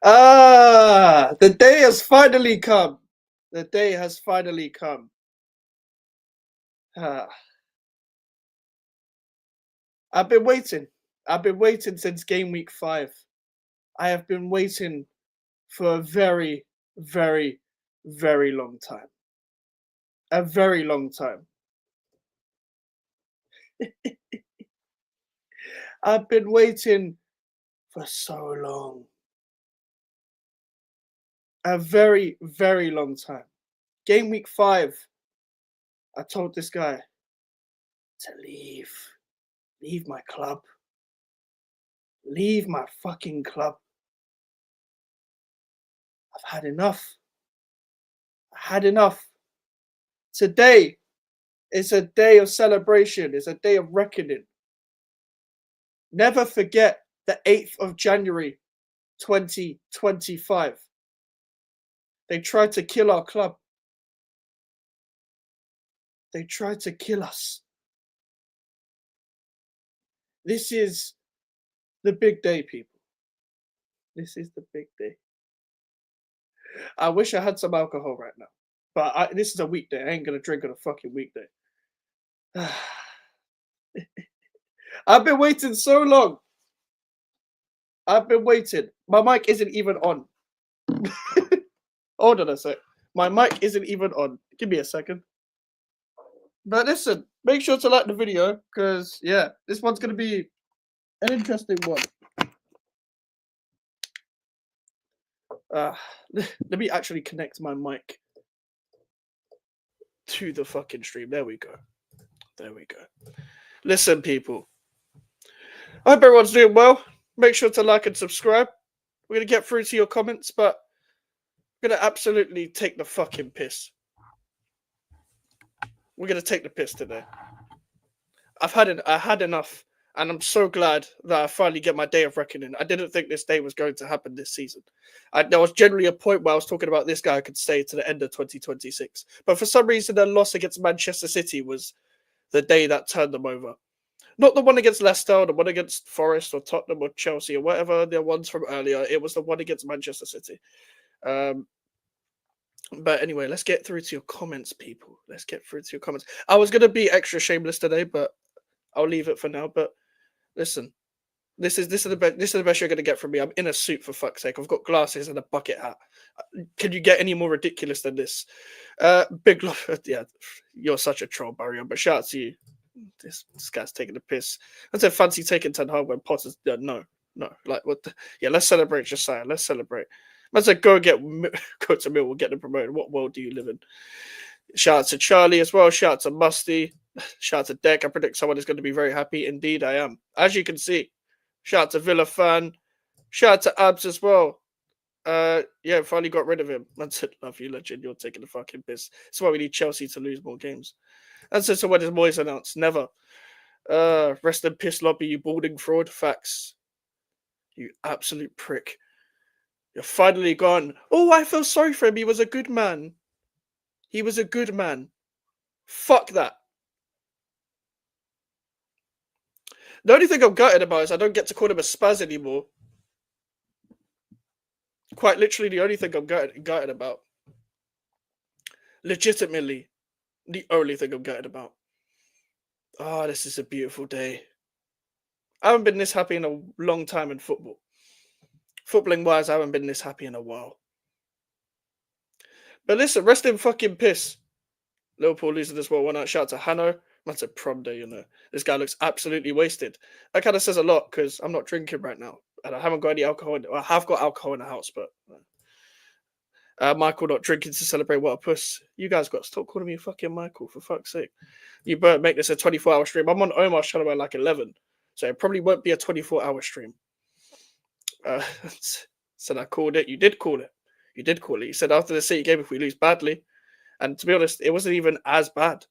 The day has finally come. The day has finally come. Ah. I've been waiting. I've been waiting since game week 5. I have been waiting for a very, very, very long time. A very long time. I've been waiting for so long. A very, very long time. Game week 5, I told this guy to leave. Leave my club. Leave my fucking club. I've had enough. I had enough. Today is a day of celebration. It's a day of reckoning. Never forget the 8th of January, 2025. They tried to kill our club. They tried to kill us. This is the big day, people. This is the big day. I wish I had some alcohol right now. But this is a weekday. I ain't going to drink on a fucking weekday. I've been waiting so long. I've been waiting. My mic isn't even on. Hold on a sec. My mic isn't even on. Give me a second. But listen, make sure to like the video because, yeah, this one's going to be an interesting one. Let me actually connect my mic to the fucking stream. There we go. There we go. Listen, people. I hope everyone's doing well. Make sure to like and subscribe. We're going to get through to your comments, but we're going to absolutely take the fucking piss. We're going to take the piss today. I had enough, and I'm so glad that I finally get my day of reckoning. I didn't think this day was going to happen this season. There was generally a point where I was talking about this guy could stay to the end of 2026. But for some reason, the loss against Manchester City was the day that turned them over. Not the one against Leicester, or the one against Forest, or Tottenham, or Chelsea, or whatever the ones from earlier. It was the one against Manchester City. But anyway, let's get through to your comments, people. Let's get through to your comments. I was going to be extra shameless today, but I'll leave it for now. But listen, this is the best you're going to get from me. I'm in a suit, for fuck's sake. I've got glasses and a bucket hat. Can you get any more ridiculous than this? Big love. Yeah, you're such a troll, Barry. But shout out to you. This guy's taking the piss. I said fancy taking 10 hard when Potter's no. Like what? Yeah, let's celebrate, Josiah. Let's celebrate. I said go to Millwall, get them promoted. What world do you live in? Shout out to Charlie as well. Shout out to Musty. Shout out to Deck. I predict someone is going to be very happy. Indeed, I am. As you can see. Shout out to Villa fan. Shout out to Abs as well. Yeah, finally got rid of him. I said, love you, legend. You're taking the fucking piss. That's why we need Chelsea to lose more games. And so when is Moyes announced? Never. Rest in piss lobby, you balding fraud. Facts. You absolute prick. You're finally gone. Oh, I feel sorry for him. He was a good man. He was a good man. Fuck that. The only thing I'm gutted about is I don't get to call him a spaz anymore. Quite literally the only thing I'm gutted about. Legitimately, the only thing I'm gutted about. Oh, this is a beautiful day. I haven't been this happy in a long time in football. Footballing-wise, I haven't been this happy in a while. But listen, rest in fucking piss. Liverpool losing this well. One out. Shout out to Hanno. That's a prom day, you know. This guy looks absolutely wasted. That kind of says a lot because I'm not drinking right now. And I haven't got any alcohol. I have got alcohol in the house, but... Michael not drinking to celebrate what a puss. You guys got to stop calling me fucking Michael, for fuck's sake. You better make this a 24-hour stream. I'm on Omar's channel at like 11. So it probably won't be a 24-hour stream. Said I called it. You did call it. You did call it. You said after the City game, if we lose badly. And to be honest, it wasn't even as bad.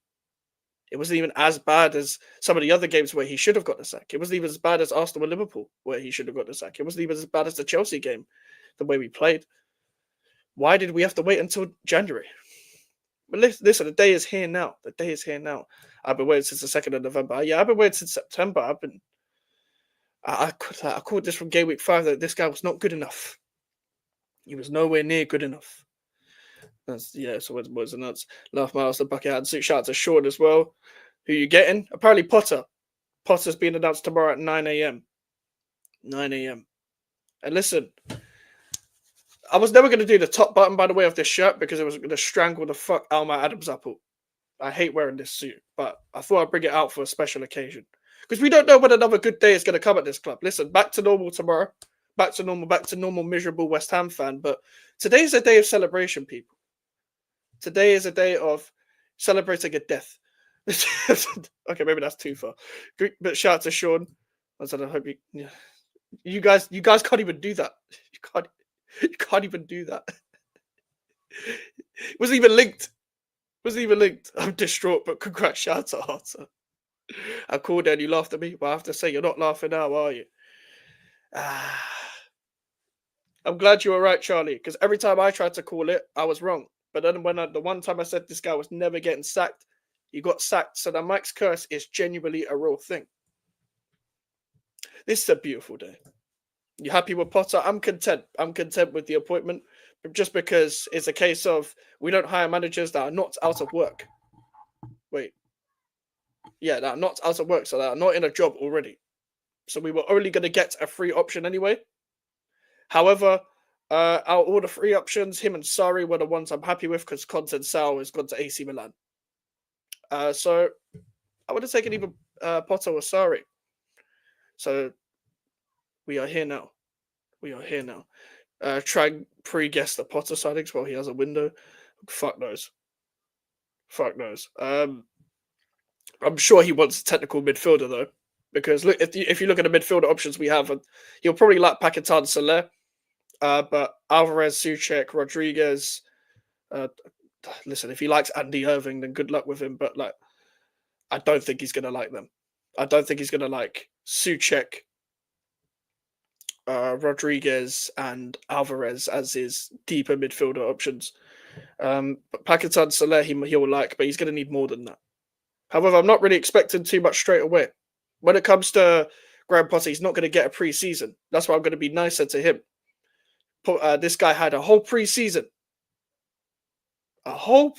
It wasn't even as bad as some of the other games where he should have got the sack. It wasn't even as bad as Arsenal and Liverpool, where he should have got the sack. It wasn't even as bad as the Chelsea game, the way we played. Why did we have to wait until January? But listen, the day is here now. The day is here now. I've been waiting since the 2nd of November. Yeah, I've been waiting since September. I called this from game week 5 that this guy was not good enough. He was nowhere near good enough. So it was nuts. Laugh miles the bucket hat suit. Shout out to Sean as well. Who you getting? Apparently Potter. Potter's being announced tomorrow at 9 a.m. 9 a.m. And listen, I was never going to do the top button, by the way, of this shirt because it was going to strangle the fuck out of my Adam's apple. I hate wearing this suit, but I thought I'd bring it out for a special occasion. Because we don't know when another good day is going to come at this club. Listen, back to normal tomorrow. Back to normal, miserable West Ham fan. But today's a day of celebration, people. Today is a day of celebrating a death. Okay, maybe that's too far. But shout out to Sean. I said, I hope you guys can't even do that. You can't even do that. It wasn't even linked. I'm distraught, but congrats, shout out to Arthur. I called and you laughed at me, but I have to say you're not laughing now, are you? I'm glad you were right, Charlie, because every time I tried to call it, I was wrong. But then the one time I said this guy was never getting sacked, he got sacked. So that Mike's curse is genuinely a real thing. This is a beautiful day. You happy with Potter? I'm content. I'm content with the appointment, just because it's a case of we don't hire managers that are not out of work. Wait. Yeah, that are not out of work, so that are not in a job already. So we were only going to get a free option anyway. However, out of all the free options, him and Sarri were the ones I'm happy with because Conceição has gone to AC Milan. So I would have taken either Potter or Sarri. So we are here now. Try and pre-guess the Potter signings while he has a window. Fuck knows. I'm sure he wants a technical midfielder though, because look, if you look at the midfielder options we have, he'll probably like Paquetá and Soler, but Alvarez, Souček, Rodriguez. Listen, if he likes Andy Irving, then good luck with him. But like, I don't think he's gonna like them. I don't think he's gonna like Souček, Rodriguez, and Alvarez as his deeper midfielder options. But Paquetá and Soler he'll like, but he's gonna need more than that. However, I'm not really expecting too much straight away. When it comes to Graham Potter, he's not going to get a pre-season. That's why I'm going to be nicer to him. This guy had a whole pre-season. And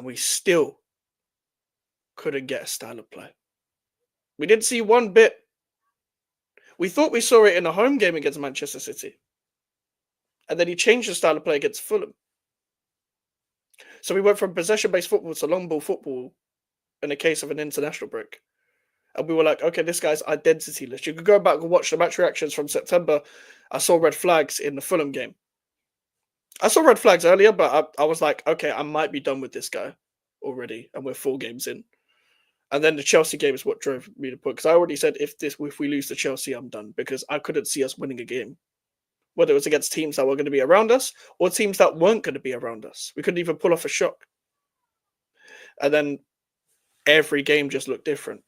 we still couldn't get a style of play. We didn't see one bit. We thought we saw it in a home game against Manchester City. And then he changed the style of play against Fulham. So we went from possession-based football to long ball football in the case of an international break. And we were like, okay, this guy's identityless. You could go back and watch the match reactions from September. I saw red flags in the Fulham game. I saw red flags earlier, but I was like, okay, I might be done with this guy already. And we're 4 games in. And then the Chelsea game is what drove me to put. Because I already said if we lose to Chelsea, I'm done. Because I couldn't see us winning a game. Whether it was against teams that were going to be around us or teams that weren't going to be around us. We couldn't even pull off a shock. And then every game just looked different.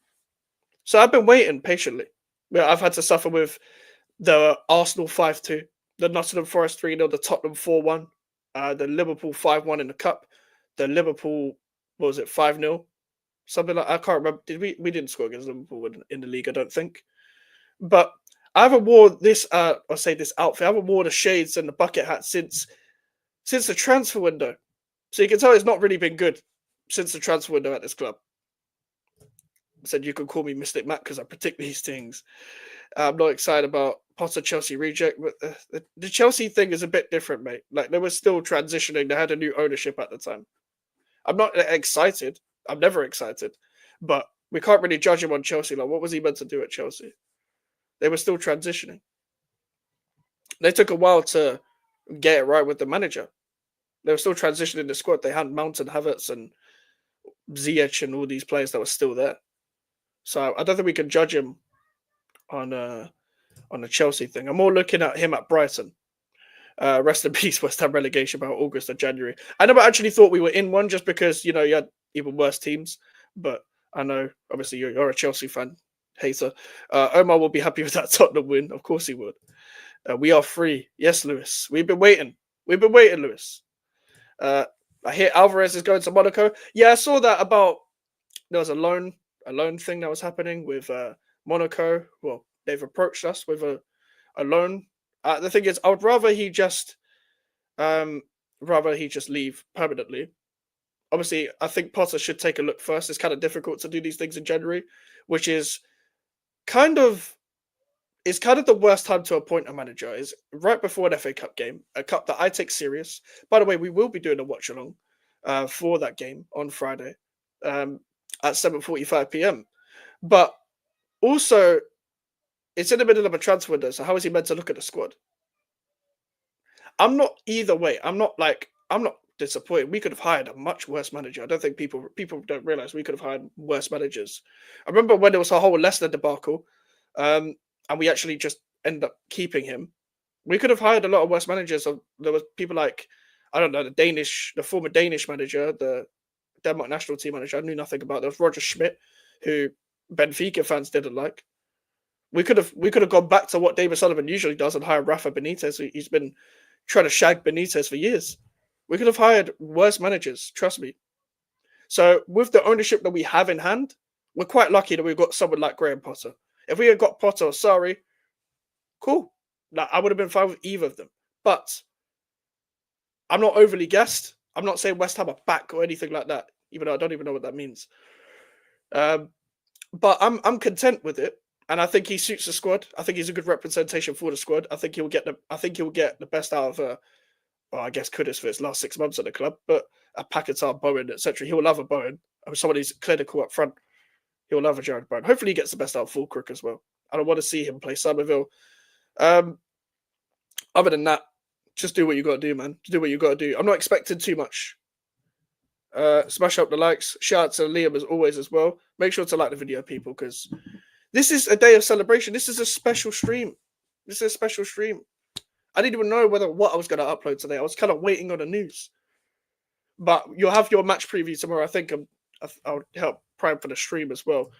So I've been waiting patiently. I've had to suffer with the Arsenal 5-2, the Nottingham Forest 3-0, the Tottenham 4-1, the Liverpool 5-1 in the Cup, the Liverpool, 5-0? Something like I can't remember. We didn't score against Liverpool in the league, I don't think. But I haven't worn this, this outfit. I haven't worn the shades and the bucket hat since the transfer window. So you can tell it's not really been good since the transfer window at this club. I said you can call me Mystic Matt because I predict these things. I'm not excited about Potter Chelsea reject, but the Chelsea thing is a bit different, mate. Like they were still transitioning. They had a new ownership at the time. I'm not excited. I'm never excited. But we can't really judge him on Chelsea. Like, what was he meant to do at Chelsea? They were still transitioning. They took a while to get it right with the manager. They were still transitioning the squad. They had Mount and Havertz and Ziyech and all these players that were still there. So I don't think we can judge him on the Chelsea thing. I'm more looking at him at Brighton. Rest in peace, West Ham relegation about August or January. I never actually thought we were in one just because, you had even worse teams. But I know, obviously, you're a Chelsea fan, hater. Omar will be happy with that Tottenham win. Of course he would. We are free. Yes, Lewis. We've been waiting, Lewis. I hear Alvarez is going to Monaco. Yeah, I saw that about there was a loan thing that was happening with Monaco. Well, they've approached us with a alone. The thing is, I would rather he just leave permanently. Obviously, I think Potter should take a look first. It's kind of difficult to do these things in January, which is kind of the worst time to appoint a manager. Is right before an FA Cup game, a cup that I take serious. By the way, we will be doing a watch along for that game on Friday at 7:45 p.m. But also, it's in the middle of a transfer window, so how is he meant to look at the squad? I'm not either way. I'm not disappointed. We could have hired a much worse manager. I don't think people don't realize we could have hired worse managers. I remember when there was a whole Leicester debacle, and we actually just ended up keeping him. We could have hired a lot of worse managers. There was people like, I don't know, the former Danish manager, the Denmark national team manager. I knew nothing about. There was Roger Schmidt, who Benfica fans didn't like. We could have gone back to what David Sullivan usually does and hired Rafa Benitez. He's been trying to shag Benitez for years. We could have hired worse managers, trust me. So with the ownership that we have in hand, we're quite lucky that we've got someone like Graham Potter. If we had got Potter or Sarri, cool. Like, I would have been fine with either of them. But I'm not overly gassed. I'm not saying West Ham are back or anything like that, even though I don't even know what that means. But I'm content with it. And I think he suits the squad. I think he's a good representation for the squad. I think he'll get the best out of I guess Kudus for his last 6 months at the club, but a Paquetá, Bowen, etc. He will love a Bowen. Someone who's clinical up front. He'll love a Jared Bowen. Hopefully he gets the best out of Fulkirk as well. I don't want to see him play Somerville. Other than that, just do what you got to do, man. Just do what you got to do. I'm not expecting too much. Smash up the likes. Shout out to Liam as always as well. Make sure to like the video, people, because this is a day of celebration. This is a special stream. I didn't even know what I was going to upload today. I was kind of waiting on the news. But you'll have your match preview tomorrow. I think I'll help prime for the stream as well.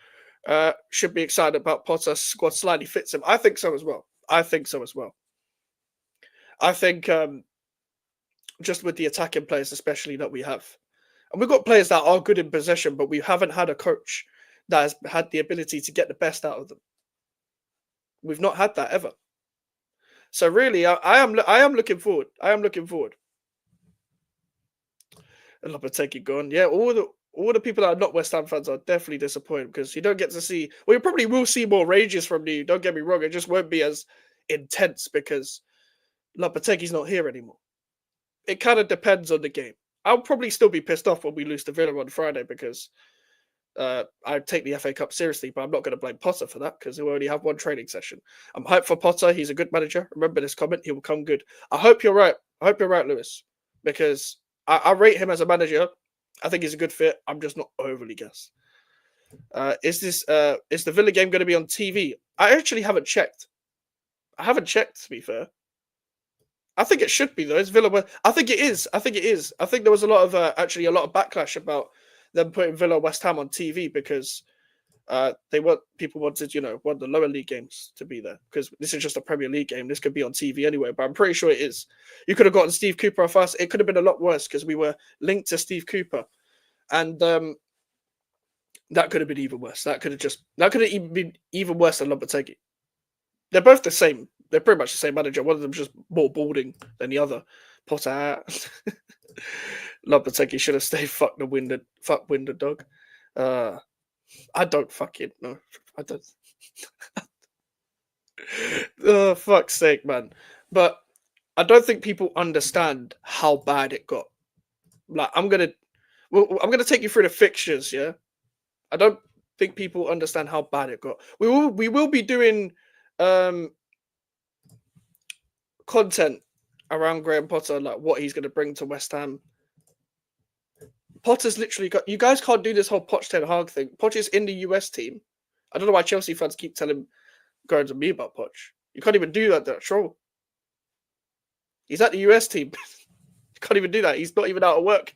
Should be excited about Potter's squad slightly fits him. I think so as well. I think just with the attacking players, especially that we have. And we've got players that are good in possession, but we haven't had a coach that has had the ability to get the best out of them. We've not had that ever. So really, I am looking forward. And Lopetegui gone. Yeah, all the people that are not West Ham fans are definitely disappointed because you don't get to see. Well, you probably will see more rages from you. Don't get me wrong. It just won't be as intense because Lopetegui's not here anymore. It kind of depends on the game. I'll probably still be pissed off when we lose to Villa on Friday because I take the FA Cup seriously, but I'm not going to blame Potter for that because he'll only have one training session. I'm hyped for Potter. He's a good manager. Remember this comment. He will come good. I hope you're right. Lewis, because I rate him as a manager. I think he's a good fit. I'm just not overly gassed. Is the Villa game going to be on TV? I actually haven't checked. To be fair. I think it should be though. It's Villa. I think it is. I think there was a lot of backlash about them putting Villa West Ham on TV because people wanted one of the lower league games to be there because this is just a Premier League game. This could be on TV anyway, but I'm pretty sure it is. You could have gotten Steve Cooper off us. It could have been a lot worse because we were linked to Steve Cooper, and that could have been even worse. That could have even been even worse than Lopetegui. They're both the same. They're pretty much the same manager. One of them's just more balding than the other. Potter. Lopetegui should have stayed. Fuck Winder dog. I don't fucking know. I don't. Oh, fuck's sake, man. But I don't think people understand how bad it got. Like, I'm gonna take you through the fixtures, yeah? I don't think people understand how bad it got. We will be doing content around Graham Potter, like what he's going to bring to West Ham. Potter's literally got. You guys can't do this whole Poch Ten Hag thing. Poch is in the US team. I don't know why Chelsea fans keep going to me about Poch. You can't even do that. That troll. He's at the US team. You can't even do that. He's not even out of work.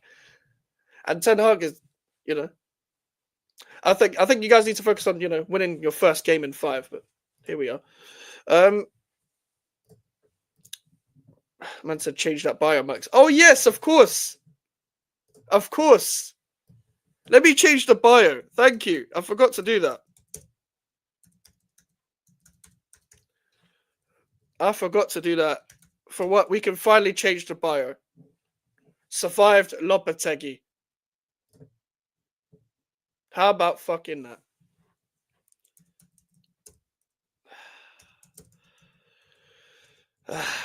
And Ten Hag is, I think you guys need to focus on winning your first game in 5. But here we are. Man said change that bio, Max. Oh yes, of course. Let me change the bio. Thank you. I forgot to do that. I forgot to do that. For what? We can finally change the bio. Survived Lopetegui. How about fucking that?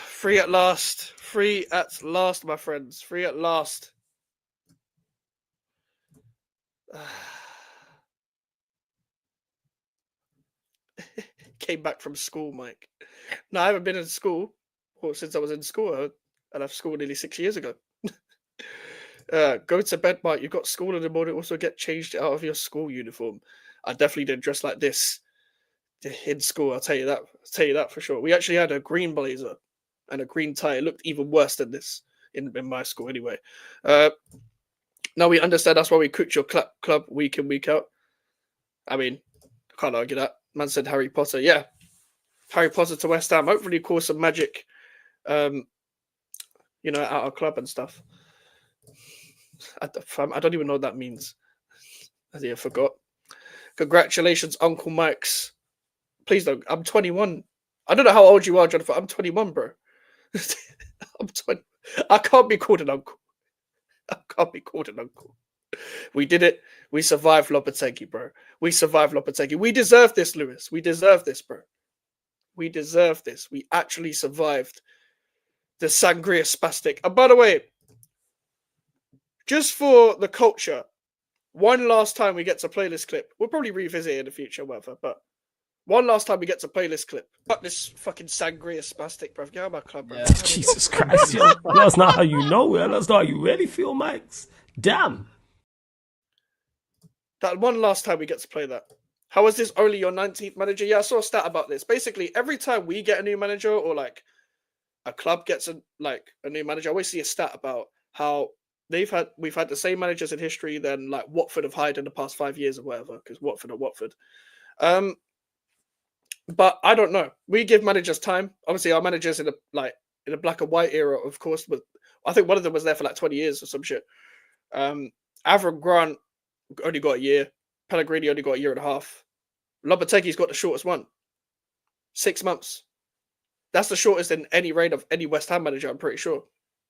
Free at last. Free at last, my friends. Free at last. Came back from school, Mike. No, I haven't been in school since I was in school. I left school nearly 6 years ago. Go to bed, Mike. You got school in the morning. Also, get changed out of your school uniform. I definitely didn't dress like this in school. I'll tell you that. I'll tell you that for sure. We actually had a green blazer and a green tie. It looked even worse than this in my school, anyway. Now we understand that's why we cooked your club week in, week out. I mean, I can't argue that. Man said Harry Potter. Yeah, Harry Potter to West Ham. Hopefully, cause some magic. At our club and stuff. I don't even know what that means. I forgot. Congratulations, Uncle Mike's. Please don't. I'm 21. I don't know how old you are, Jonathan. I'm 21, bro. I'm 20. I can't be called an uncle. I can't be called an uncle. We did it. We survived Lopetegui, bro. We survived Lopetegui. We deserve this, Lewis. We deserve this, bro. We deserve this. We actually survived the sangria spastic. And by the way, just for the culture, one last time we get to play this clip. We'll probably revisit it in the future, whatever. But one last time we get to play this clip. Fuck this fucking sangria spastic, bro. Get out of my club, bro. Yeah. Jesus Christ, yo. That's not how you know it. That's not how you really feel, Max. Damn. That one last time we get to play that. How is this only your 19th manager? Yeah, I saw a stat about this. Basically, every time we get a new manager or like a club gets a new manager, I always see a stat about how we've had the same managers in history than like Watford have hired in the past 5 years or whatever, because Watford are Watford. But I don't know. We give managers time. Obviously, our managers in a black and white era, of course, but I think one of them was there for like 20 years or some shit. Avram Grant only got a year. Pellegrini only got a year and a half. Lopetegui's got the shortest one. 6 months. That's the shortest in any reign of any West Ham manager, I'm pretty sure.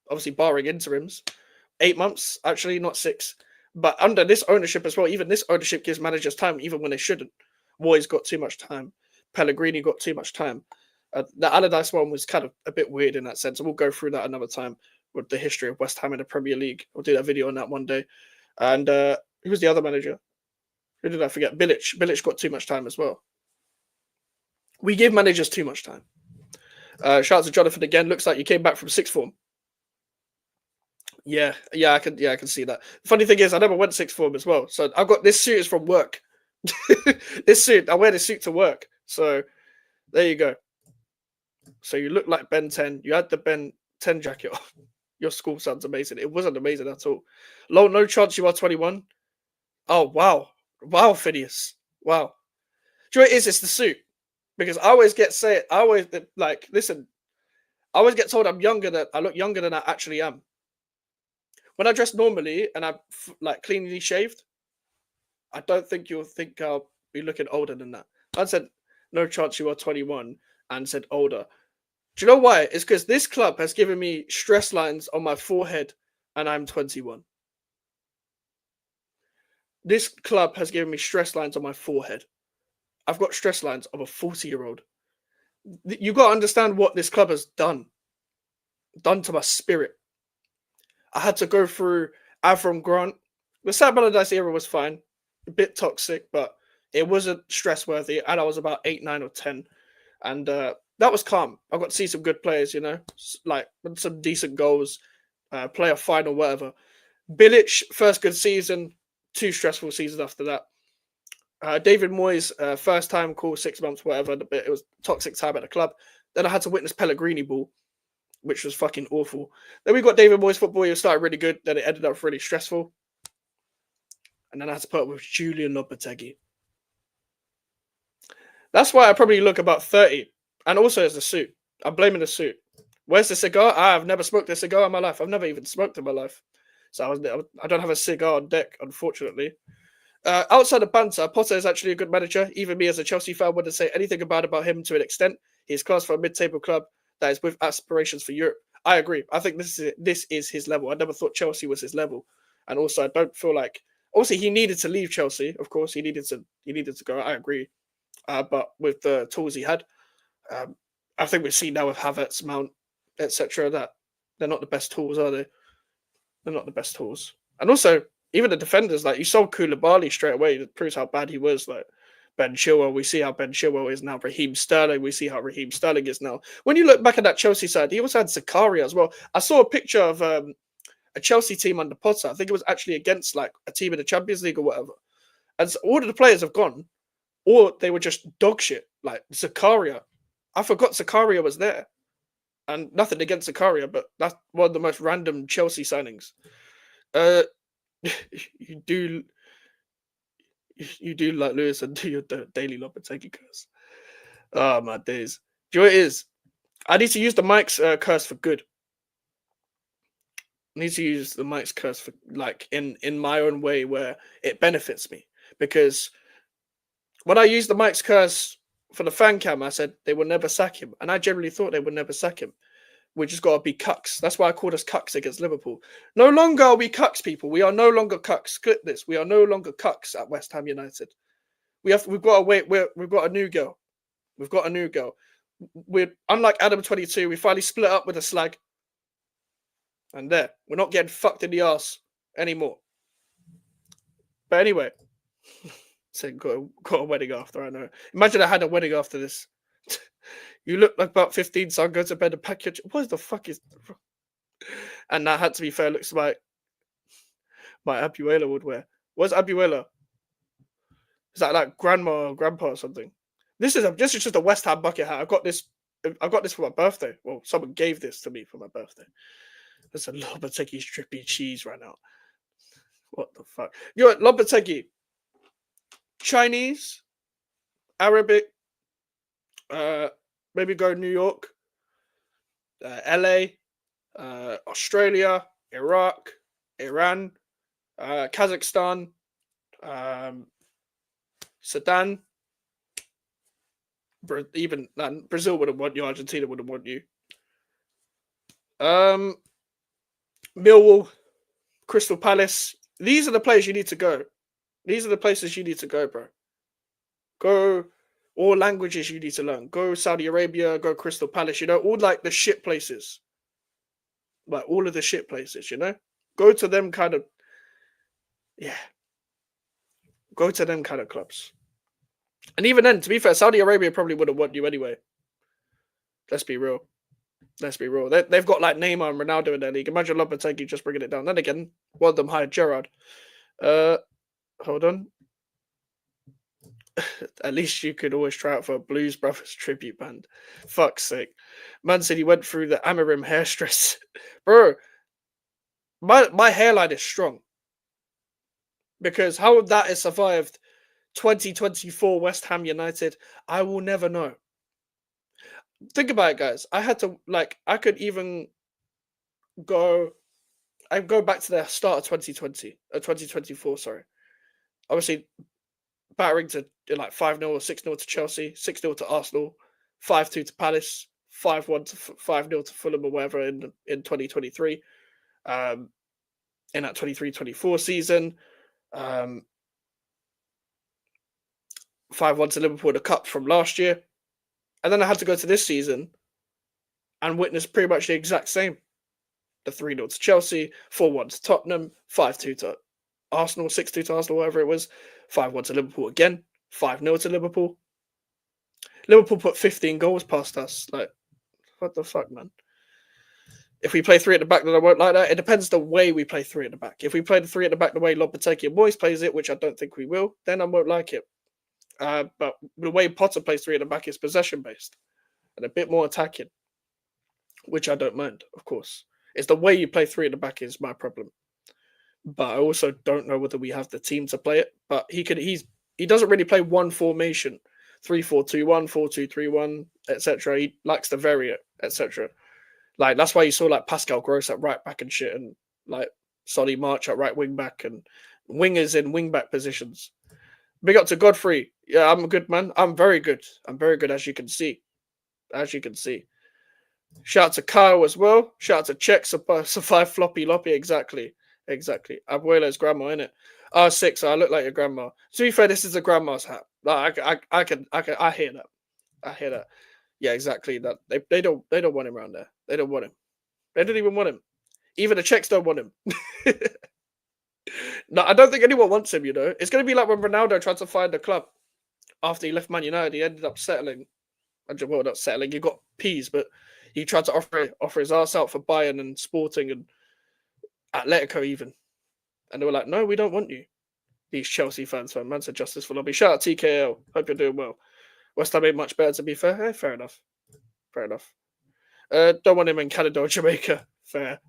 Obviously, barring interims. 8 months, actually, not 6. But under this ownership as well, even this ownership gives managers time, even when they shouldn't. Moyes got too much time. Pellegrini got too much time. The Allardyce one was kind of a bit weird in that sense. And we'll go through that another time with the history of West Ham in the Premier League. We'll do that video on that one day. And who was the other manager? Who did I forget? Bilic. Bilic got too much time as well. We give managers too much time. Shout out to Jonathan again. Looks like you came back from sixth form. Yeah, I can see that. The funny thing is, I never went sixth form as well. So I've got this suit is from work. This suit, I wear this suit to work. So there you go. So you look like Ben 10. You had the Ben 10 jacket on. Your school sounds amazing. It wasn't amazing at all. No chance you are 21. Oh, wow. Wow, Phineas. Wow. Do you know what it is? It's the suit. Because I always get listen, I always get told I look younger than I actually am. When I dress normally and I'm cleanly shaved, I don't think you'll think I'll be looking older than that. I said, no chance you are 21 and said older. Do you know why? It's because this club has given me stress lines on my forehead and I'm 21. This club has given me stress lines on my forehead. I've got stress lines of a 40-year-old. You got to understand what this club has done to my spirit. I had to go through Avram Grant. The Sam Allardyce era was fine. A bit toxic, but it wasn't stress-worthy. And I was about 8, 9, or 10. And that was calm. I got to see some good players, like some decent goals, play a final, whatever. Bilic, first good season, 2 stressful seasons after that. David Moyes, first time, cool, 6 months, whatever. It was toxic time at the club. Then I had to witness Pellegrini ball, which was fucking awful. Then we got David Moyes football. It started really good. Then it ended up really stressful. And then I had to put up with Julian Lopetegui. That's why I probably look about 30. And also as the suit. I'm blaming the suit. Where's the cigar? I've never smoked a cigar in my life. I've never even smoked in my life. So I don't have a cigar on deck, unfortunately. Outside of banter, Potter is actually a good manager. Even me as a Chelsea fan wouldn't say anything bad about him to an extent. He's class for a mid-table club. that is with aspirations for Europe. I agree. I think this is his level. I never thought Chelsea was his level, and also I don't feel like. Also, he needed to leave Chelsea. Of course, he needed to go. I agree. But with the tools he had, I think we've seen now with Havertz, Mount, etc., that they're not the best tools, are they? They're not the best tools. And also, even the defenders, like you sold Koulibaly straight away, that proves how bad he was. Like Ben Chilwell, we see how Ben Chilwell is now. Raheem Sterling, we see how Raheem Sterling is now. When you look back at that Chelsea side, he also had Zakaria as well. I saw a picture of a Chelsea team under Potter. I think it was actually against like a team in the Champions League or whatever. And so all of the players have gone, or they were just dog shit. Like Zakaria. I forgot Zakaria was there. And nothing against Zakaria, but that's one of the most random Chelsea signings. You do like Lewis and do your daily Lopetegui curse. Oh my days. Do you know what it is? I need to use the Mike's curse for good. I need to use the Mike's curse for like in my own way where it benefits me. Because when I used the Mike's curse for the fan cam, I said they will never sack him. And I generally thought they would never sack him. We just got to be cucks. That's why I called us cucks against Liverpool. No longer are we cucks, people. We are no longer cucks. Clip this. We are no longer cucks at West Ham United. We've got to wait. We've got a new girl. We've got a new girl. We're unlike Adam 22. We finally split up with a slag. And there, we're not getting fucked in the ass anymore. But anyway, so got a wedding after. I know. Imagine I had a wedding after this. You look like about 15, so I'll go to bed and pack your... What the fuck is... And that had to be fair, looks like my Abuela would wear. What's Abuela? Is that like grandma or grandpa or something? This is just a West Ham bucket hat. I got this for my birthday. Well, someone gave this to me for my birthday. There's a Lopetegui strippy cheese right now. What the fuck? You're at Lopetegui. Chinese, Arabic, maybe go New York, LA, Australia, Iraq, Iran, Kazakhstan, Sudan. Even Brazil wouldn't want you. Argentina wouldn't want you. Millwall, Crystal Palace. These are the places you need to go. These are the places you need to go, bro. Go. All languages you need to learn. Go Saudi Arabia, go Crystal Palace, all like the shit places. Like all of the shit places, Go to them kind of, Go to them kind of clubs. And even then, to be fair, Saudi Arabia probably wouldn't want you anyway. Let's be real. They've got like Neymar and Ronaldo in their league. Imagine Lopetegui just bringing it down. Then again, one of them hired Gerrard. Hold on. At least you could always try out for a Blues Brothers tribute band. Fuck's sake. Man said he went through the Amarim hair stress. Bro, my hairline is strong. Because how that has survived 2024 West Ham United, I will never know. Think about it, guys. I had to, I could even go back to the start of 2024, sorry. Obviously, battering to 5-0 or 6-0 to Chelsea, 6-0 to Arsenal, 5-2 to Palace, 5-1 to 5-0 to Fulham or whatever in 2023. In that 23-24 season, 5-1 to Liverpool in the Cup from last year. And then I had to go to this season and witness pretty much the exact same. The 3-0 to Chelsea, 4-1 to Tottenham, 5-2 to Arsenal, 6-2 to Arsenal, whatever it was, 5-1 to Liverpool again, 5-0 to Liverpool. Liverpool put 15 goals past us. What the fuck, man? If we play 3 at the back, then I won't like that. It depends the way we play 3 at the back. If we play the 3 at the back the way Lopetegui and Moyes plays it, which I don't think we will, then I won't like it. But the way Potter plays 3 at the back is possession-based and a bit more attacking, which I don't mind, of course. It's the way you play 3 at the back is my problem. But I also don't know whether we have the team to play it. But he doesn't really play one formation, 3-4-2-1, 4-2-3-1, etc. He likes to vary it, etc. That's why you saw Pascal Gross at right back and shit, and Solly March at right wing back, and wingers in wing back positions. Big up to Godfrey. Yeah, I'm a good man. I'm very good. As you can see. Shout out to Kyle as well. Shout out to Czech Survive Floppy Loppy. Exactly. Abuela's grandma, innit? R6, I look like your grandma. To be fair, this is a grandma's hat. Like, I hear that. I hear that. Yeah, exactly. That they don't want him around there. They don't want him. They don't even want him. Even the Czechs don't want him. No, I don't think anyone wants him, you know. It's gonna be like when Ronaldo tried to find a club after he left Man United, he ended up settling. Well, not settling, he got peas, but he tried to offer his ass out for Bayern and Sporting and Atletico even. And they were like, no, we don't want you. These Chelsea fans, man said justice for lobby. Shout out TKL. Hope you're doing well. West Ham ain't much better, to be fair. Fair enough. Don't want him in Canada or Jamaica. Fair.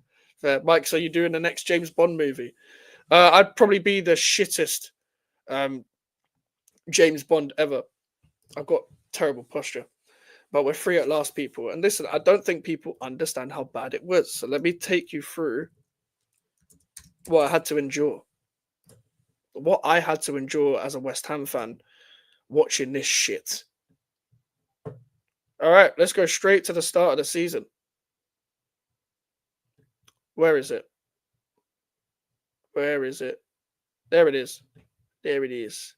Mike, so you doing the next James Bond movie? I'd probably be the shittest James Bond ever. I've got terrible posture. But we're free at last, people. And listen, I don't think people understand how bad it was. So let me take you through what I had to endure. What I had to endure as a West Ham fan watching this shit. All right, let's go straight to the start of the season. Where is it? There it is.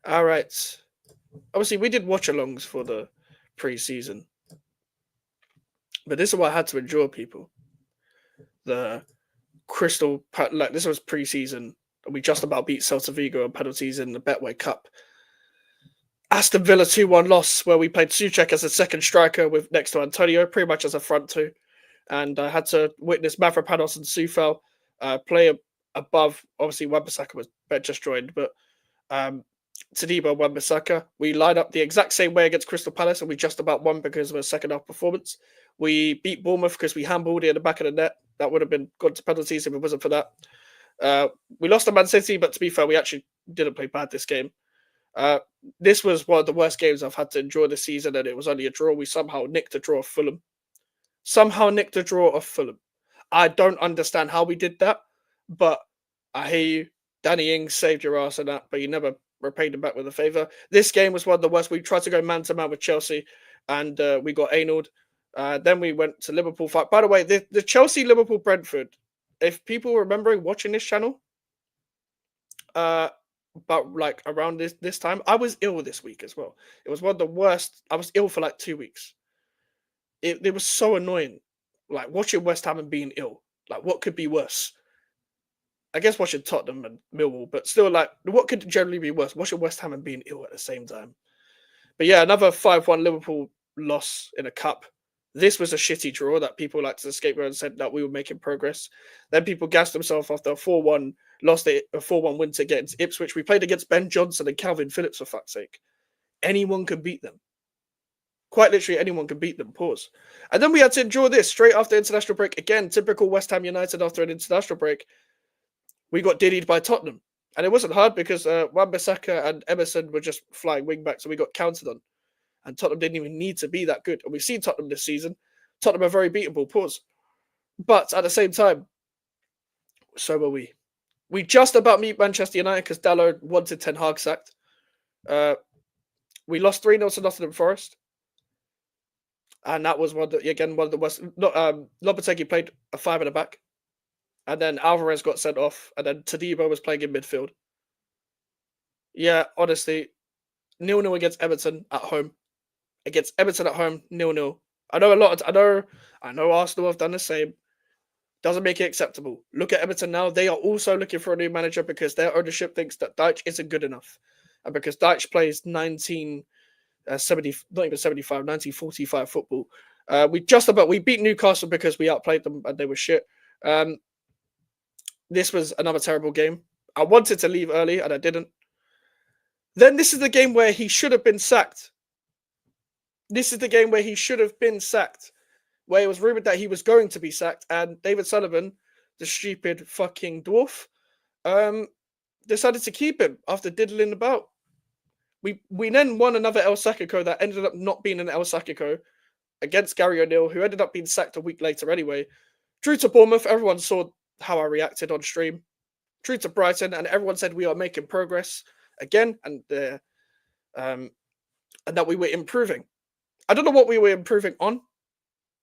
All right. Obviously, we did watch-alongs for the pre-season. But this is what I had to endure, people. The this was pre-season. And we just about beat Celta Vigo on penalties in the Betway Cup. Aston Villa 2-1 loss, where we played Souček as a second striker with next to Antonio, pretty much as a front two. And I had to witness Mavropanos and Soufal play above. Obviously, Wan-Bissaka was just joined, but Tadibo and Wan-Bissaka. We lined up the exact same way against Crystal Palace, and we just about won because of a second half performance. We beat Bournemouth because we handballed it in the back of the net. That would have been gone to penalties if it wasn't for that. We lost to Man City, but to be fair, we actually didn't play bad this game. This was one of the worst games I've had to endure this season, and it was only a draw. We somehow nicked a draw off Fulham. I don't understand how we did that, but I hear you. Danny Ings saved your ass and that, but you never repaid him back with a favour. This game was one of the worst. We tried to go man-to-man with Chelsea, and we got annulled. Then we went to Liverpool fight. By the way, the Chelsea-Liverpool-Brentford, if people were remembering watching this channel, but like around this time, I was ill this week as well. It was one of the worst. I was ill for like 2 weeks. It was so annoying, like watching West Ham and being ill. Like, what could be worse? I guess watching Tottenham and Millwall, but still, like, what could generally be worse? Watching West Ham and being ill at the same time. But yeah, another 5-1 Liverpool loss in a cup. This was a shitty draw that people like to scapegoat and said that we were making progress. Then people gassed themselves after a 4-1 lost a 4-1 win against Ipswich. We played against Ben Johnson and Calvin Phillips, for fuck's sake. Anyone could beat them. Quite literally, anyone can beat them. Pause. And then we had to endure this straight after international break. Again, typical West Ham United after an international break. We got diddied by Tottenham. And it wasn't hard because Wan-Bissaka and Emerson were just flying wing backs, so we got counted on. And Tottenham didn't even need to be that good. And we've seen Tottenham this season. Tottenham are very beatable. Pause. But at the same time, so were we. We just about meet Manchester United because Dalot wanted Ten Hag sacked. We lost 3-0 to Nottingham Forest. And that was one of the worst. Lopetegui played a 5 at the back. And then Alvarez got sent off. And then Tadibo was playing in midfield. Yeah, honestly, 0-0 against Everton at home. 0-0. I know Arsenal have done the same. Doesn't make it acceptable. Look at Everton now. They are also looking for a new manager because their ownership thinks that Dyche isn't good enough. And because Dyche plays 1945 football. We beat Newcastle because we outplayed them and they were shit. This was another terrible game. I wanted to leave early and I didn't. Then this is the game where he should have been sacked. Where it was rumored that he was going to be sacked, and David Sullivan, the stupid fucking dwarf, decided to keep him after diddling about. We then won another El Sacico that ended up not being an El Sacico against Gary O'Neill, who ended up being sacked a week later anyway. Drew to Bournemouth, everyone saw how I reacted on stream. Drew to Brighton, and everyone said we are making progress again, and that we were improving. I don't know what we were improving on,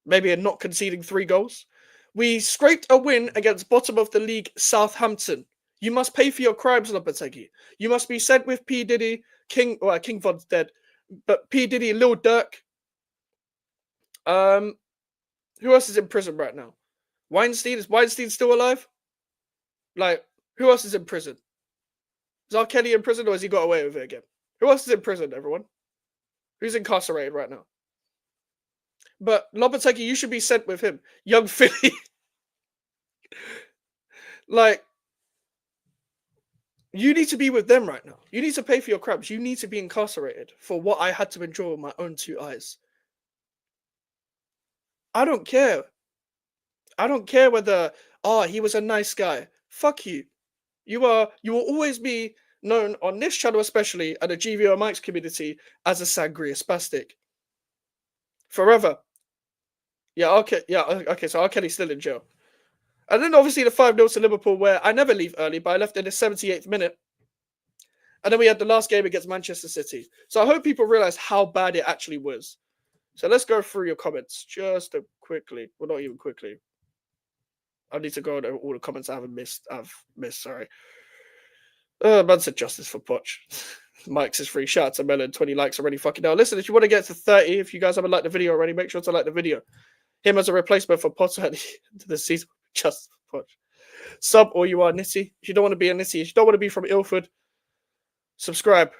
maybe in not conceding 3 goals. We scraped a win against bottom of the league Southampton. You must pay for your crimes, Lopetegui. You must be sent with P. Diddy, King Von's dead, but P. Diddy, Lil Durk. Who else is in prison right now? Weinstein? Is Weinstein still alive? Like, who else is in prison? Is R. Kelly in prison or has he got away with it again? Who else is in prison, everyone? Who's incarcerated right now? But Lopetegui, you should be sent with him. Young Philly. Like, you need to be with them right now. You need to pay for your crimes. You need to be incarcerated for what I had to endure with my own 2 eyes. I don't care. I don't care whether, he was a nice guy. Fuck you. You will always be known on this channel, especially, and the GVO Mike's community, as a sangria spastic. Forever. Yeah, okay, so R. Kelly's still in jail. And then obviously the 5-0 to Liverpool, where I never leave early, but I left in the 78th minute. And then we had the last game against Manchester City. So I hope people realize how bad it actually was. So let's go through your comments just quickly. Well, not even quickly. I need to go over all the comments I've missed, sorry. Man said justice for Poch. Mike's is free. Shout out to Melon. 20 likes already. Fucking hell. Listen, if you want to get to 30, if you guys haven't liked the video already, make sure to like the video. Him as a replacement for Potter at the end of the season. Just for Poch. Sub or you are Nitty. If you don't want to be a Nitty, if you don't want to be from Ilford, subscribe.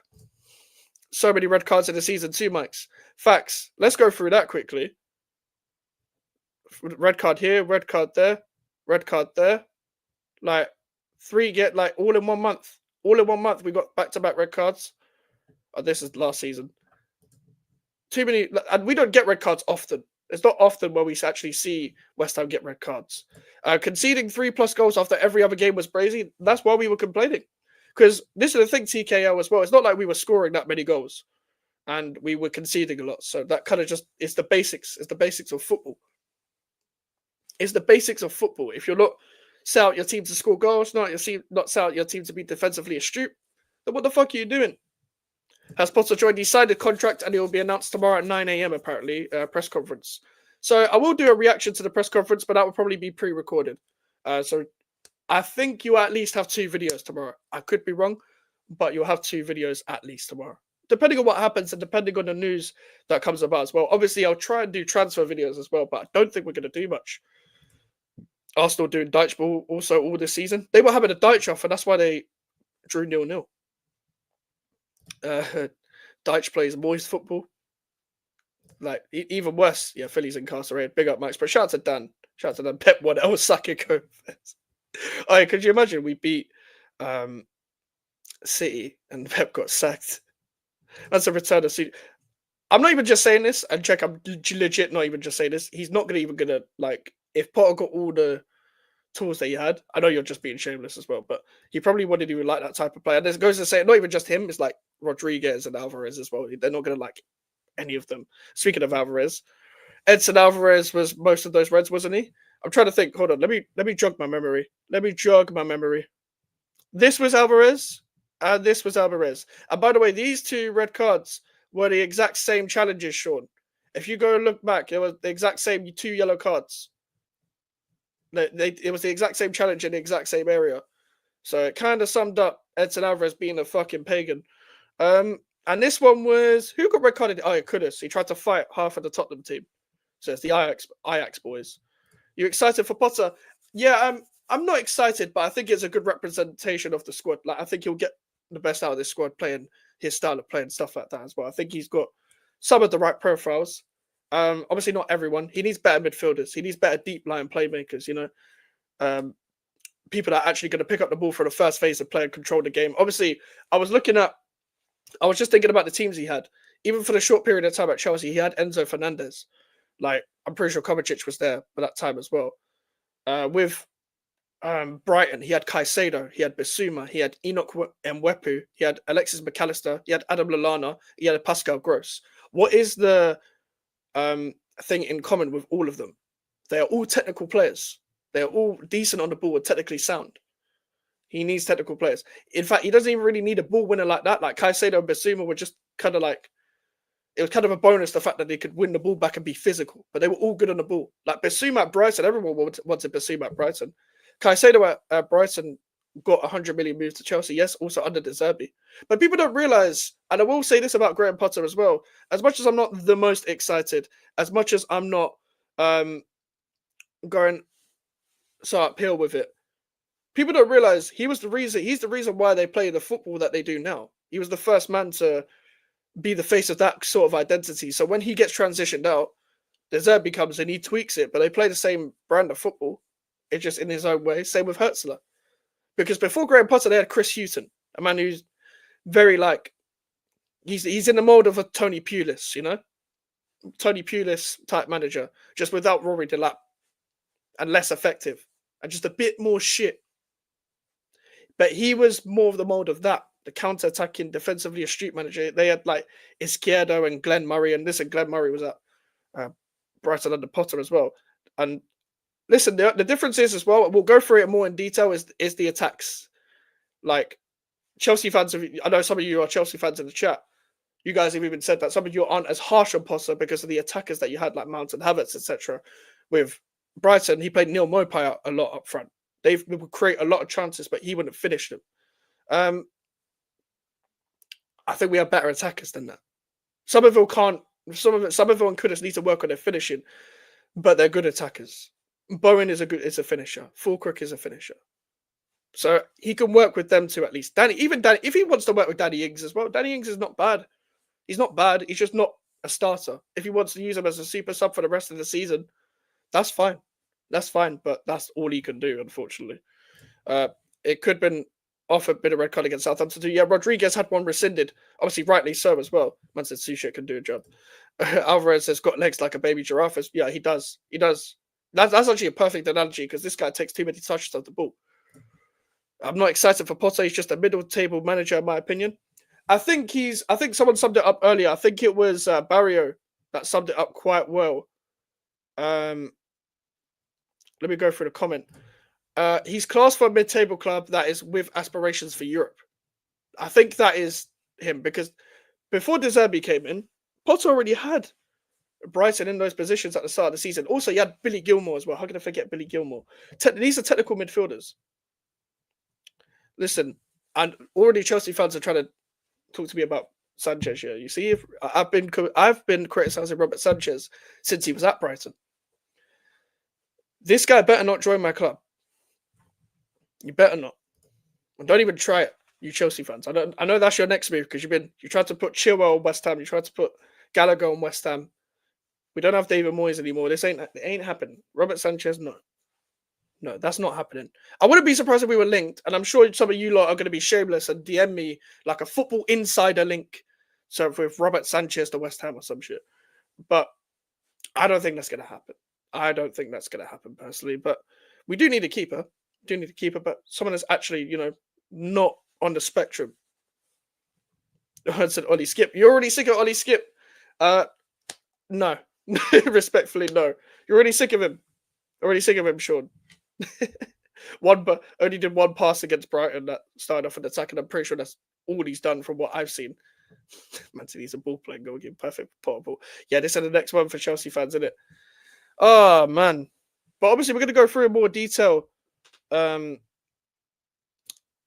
So many red cards in the season too, Mikes. Facts. Let's go through that quickly. Red card here, red card there, red card there. Like 3 get like all in 1 month. All in 1 month, we got back-to-back red cards. Oh, this is last season. Too many, and we don't get red cards often. It's not often where we actually see West Ham get red cards. Conceding 3+ goals after every other game was brazy. That's why we were complaining. Because this is the thing, TKO as well. It's not like we were scoring that many goals. And we were conceding a lot. So that kind of just is the basics. It's the basics of football. It's the basics of football. If you're not set out your team to score goals, not set out your team to be defensively astute, then what the fuck are you doing? Has Potter joined? He signed a contract and it will be announced tomorrow at 9 a.m. apparently, press conference. So I will do a reaction to the press conference, but that will probably be pre-recorded. So I think you at least have 2 videos tomorrow. I could be wrong, but you'll have 2 videos at least tomorrow. Depending on what happens and depending on the news that comes about as well. Obviously, I'll try and do transfer videos as well, but I don't think we're going to do much. Arsenal doing Dyche ball also all this season. They were having a Dyche off, and that's why they drew 0-0. Dyche plays moist football. Like, even worse. Yeah, Philly's incarcerated. Big up, Max. But shout out to Dan. Shout out to Dan. Pep won Osaka Gomez. Oh, could you imagine we beat City and Pep got sacked? That's a return of City. I'm not even just saying this, and check, I'm legit not even just saying this. He's not even gonna, like, if Potter got all the tools that he had, I know you're just being shameless as well, but he probably wouldn't even like that type of player. And this goes to say, not even just him, it's like Rodriguez and Alvarez as well. They're not gonna like any of them. Speaking of Alvarez, Edson Alvarez was most of those Reds, wasn't he? I'm trying to think. Hold on, let me jog my memory. This was Alvarez, and this was Alvarez. And by the way, these 2 red cards were the exact same challenges, Sean. If you go and look back, it was the exact same 2 yellow cards. It was the exact same challenge in the exact same area. So it kind of summed up Edson Alvarez being a fucking pagan. And this one was, who got red carded? Oh, Kudus. He tried to fight half of the Tottenham team. So it's the Ajax boys. You excited for Potter? Yeah, I'm not excited, but I think it's a good representation of the squad. Like, I think he'll get the best out of this squad playing his style of play and stuff like that as well. I think he's got some of the right profiles. Obviously not everyone. He needs better midfielders. He needs better deep line playmakers, you know. People that are actually going to pick up the ball for the first phase of play and control the game. Obviously, I was just thinking about the teams he had. Even for the short period of time at Chelsea, he had Enzo Fernandez. Like, I'm pretty sure Kovacic was there for that time as well. With Brighton, he had Caicedo, he had Bissouma, he had Enoch Mwepu, he had Alexis McAllister, he had Adam Lallana, he had Pascal Gross. What is the thing in common with all of them? They are all technical players. They are all decent on the ball and technically sound. He needs technical players. In fact, he doesn't even really need a ball winner like that. Like Caicedo and Bissouma were just kind of like it was kind of a bonus, the fact that they could win the ball back and be physical, but they were all good on the ball. Like Basuma at Brighton, everyone wanted Basuma at Brighton. Caicedo at Brighton got 100 million moves to Chelsea, yes, also under De Zerbi. But people don't realise, and I will say this about Graham Potter as well, as much as I'm not the most excited, as much as I'm not going so uphill with it, people don't realise he's the reason why they play the football that they do now. He was the first man to be the face of that sort of identity. So when he gets transitioned out, De Zerbi comes and he tweaks it, but they play the same brand of football. It's just in his own way. Same with Hertzler. Because before Graham Potter, they had Chris Hughton, a man who's very he's in the mold of a Tony Pulis, you know? Tony Pulis type manager, just without Rory Delap and less effective and just a bit more shit. But he was more of the mold of that, the counter-attacking, defensively astute manager. They had like Izquierdo and Glenn Murray, and Glenn Murray was at Brighton under Potter as well. And listen, the difference is as well, we'll go through it more in detail, is the attacks. Like, Chelsea fans, I know some of you are Chelsea fans in the chat. You guys have even said that some of you aren't as harsh on Potter because of the attackers that you had, like Mount and Havertz, etc. With Brighton, he played Neil Maupay a lot up front. They would create a lot of chances, but he wouldn't finish them. I think we have better attackers than that. Somerville and Kudus need to work on their finishing, but they're good attackers. Bowen is a finisher. Fulkirk is a finisher. So he can work with them too, at least. Danny, if he wants to work with Danny Ings as well, Danny Ings is not bad. He's not bad. He's just not a starter. If he wants to use him as a super sub for the rest of the season, that's fine. That's fine, but that's all he can do, unfortunately. It could have been offered a bit of red card against Southampton too. Yeah, Rodriguez had one rescinded. Obviously, rightly so as well. Man said Suchet can do a job. Alvarez has got legs like a baby giraffe. Yeah, he does. He does. That's actually a perfect analogy because this guy takes too many touches of the ball. I'm not excited for Potter. He's just a middle table manager, in my opinion. I think someone summed it up earlier. I think it was Barrio that summed it up quite well. Let me go through the comment. He's classed for a mid-table club that is with aspirations for Europe. I think that is him because before De Zerbi came in, Potter already had Brighton in those positions at the start of the season. Also, you had Billy Gilmore as well. How can I forget Billy Gilmore? These are technical midfielders. Listen, and already Chelsea fans are trying to talk to me about Sanchez here. You see, I've been criticizing Robert Sanchez since he was at Brighton. This guy better not join my club. You better not. And don't even try it, you Chelsea fans. I know that's your next move because you tried to put Chilwell on West Ham. You tried to put Gallagher on West Ham. We don't have David Moyes anymore. This ain't happening. Robert Sanchez, no. No, that's not happening. I wouldn't be surprised if we were linked, and I'm sure some of you lot are going to be shameless and DM me like a football insider link. So with Robert Sanchez to West Ham or some shit. But I don't think that's going to happen. I don't think that's going to happen personally. But we do need a keeper. But someone that's actually, not on the spectrum. I said Ollie Skip. You're already sick of Ollie Skip. No. Respectfully, no. You're already sick of him. Sean. Only did one pass against Brighton that started off an attack, and I'm pretty sure that's all he's done from what I've seen. Man said he's a ball playing goal, give perfect potable. Yeah, this is the next one for Chelsea fans, isn't it? Oh man. But obviously we're gonna go through in more detail.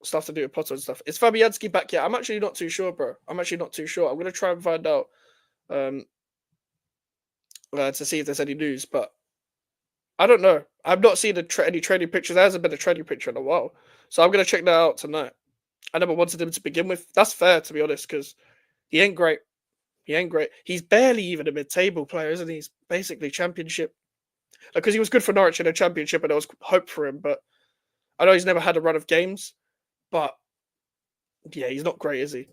Stuff to do with Potter and stuff. Is Fabianski back yet? I'm actually not too sure, bro. I'm gonna try and find out to see if there's any news, but I don't know. I've not seen any training pictures. There hasn't been a training picture in a while. So I'm going to check that out tonight. I never wanted him to begin with. That's fair, to be honest, because he ain't great. He's barely even a mid-table player, isn't he? He's basically championship. Because he was good for Norwich in a championship and there was hope for him. But I know he's never had a run of games. But yeah, he's not great, is he?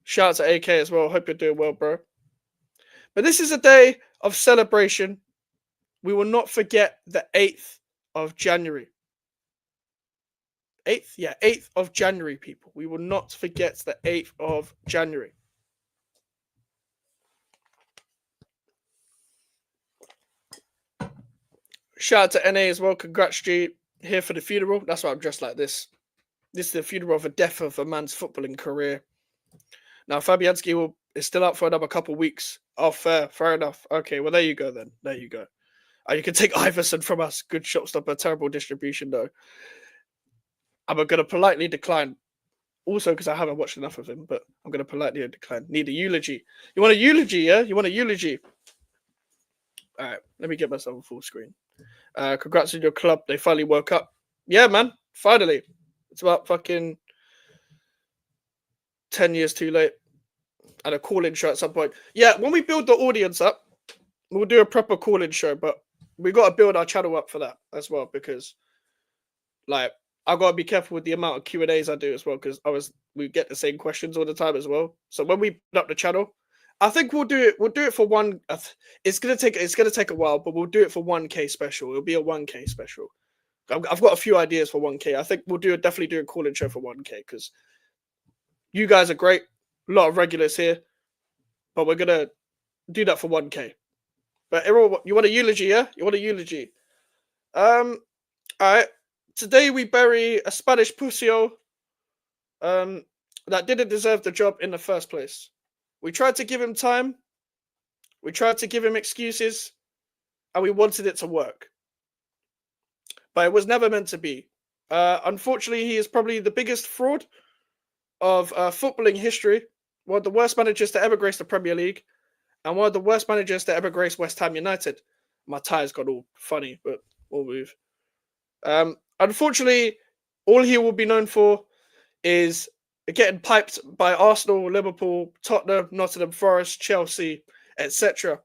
Shout out to AK as well. Hope you're doing well, bro. But this is a day of celebration. We will not forget the 8th of January. 8th of January, people. We will not forget the 8th of January. Shout out to NA as well. Congrats, G. Here for the funeral. That's why I'm dressed like this. This is the funeral of a death of a man's footballing career. Now, Fabianski It's still up for another couple weeks. Oh, fair enough. Okay, well there you go then. There you go. You can take Iverson from us. Good shot stopper, terrible distribution though. I'm gonna politely decline. Also, because I haven't watched enough of him, but I'm gonna politely decline. Need a eulogy. You want a eulogy, yeah? You want a eulogy? All right, let me get myself a full screen. Congrats on your club. They finally woke up. Yeah, man. Finally. It's about fucking 10 years too late. And a call-in show at some point. Yeah, when we build the audience up, we'll do a proper call-in show, but we got to build our channel up for that as well, because like I got to be careful with the amount of Q&As I do as well, because we get the same questions all the time as well. So when we build up the channel, I think we'll do it for one. It's gonna take a while, but we'll do it for 1K special. It'll be a 1K special. I've got a few ideas for 1K. I think we'll definitely do a call-in show for 1K, because you guys are great. A lot of regulars here, but we're gonna do that for 1K. But everyone, you want a eulogy, yeah? You want a eulogy? All right. Today we bury a Spanish pussyo that didn't deserve the job in the first place. We tried to give him time. We tried to give him excuses, and we wanted it to work. But it was never meant to be. Unfortunately, he is probably the biggest fraud of footballing history. One of the worst managers to ever grace the Premier League, and one of the worst managers to ever grace West Ham United. My tie's got all funny, but we'll move. Unfortunately, all he will be known for is getting piped by Arsenal, Liverpool, Tottenham, Nottingham Forest, Chelsea, etc.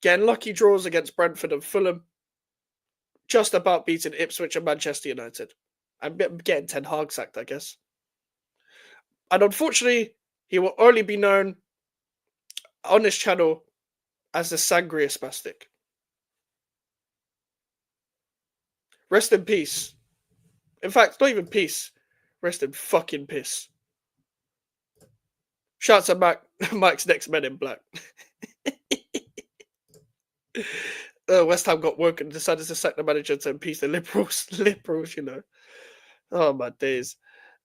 Getting lucky draws against Brentford and Fulham. Just about beating Ipswich and Manchester United. I'm getting Ten Hag sacked, I guess. And unfortunately, he will only be known on this channel as the Sangria Spastic. Rest in peace. In fact, not even peace. Rest in fucking piss. Shouts at Mike's next Men in Black. West Ham got woke and decided to sack the manager to appease the liberals. Liberals, you know. Oh, my days.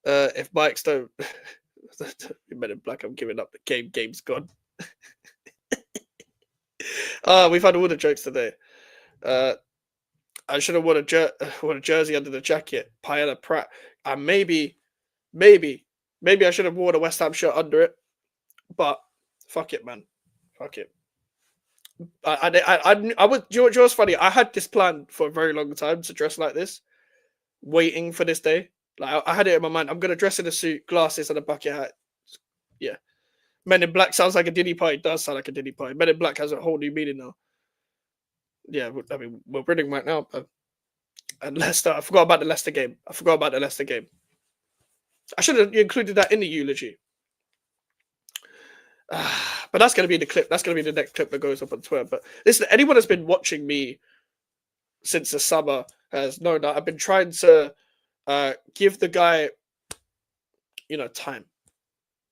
If Mike's don't Men in Black, I'm giving up the game. Game's gone. We've had all the jokes today. I should have worn a jersey under the jacket. Paella Pratt. And maybe I should have worn a West Ham shirt under it. But fuck it, man. Fuck it. I was. You know what's funny? I had this plan for a very long time to dress like this, waiting for this day. Like I had it in my mind. I'm gonna dress in a suit, glasses, and a bucket hat. Yeah. Men in Black sounds like a Diddy party. It does sound like a Diddy party. Men in Black has a whole new meaning now. Yeah, I mean, we're winning right now. And Leicester, I forgot about the Leicester game. I should have included that in the eulogy. But that's going to be the clip. That's going to be the next clip that goes up on Twitter. But listen, anyone that's been watching me since the summer has known that I've been trying to give the guy, time.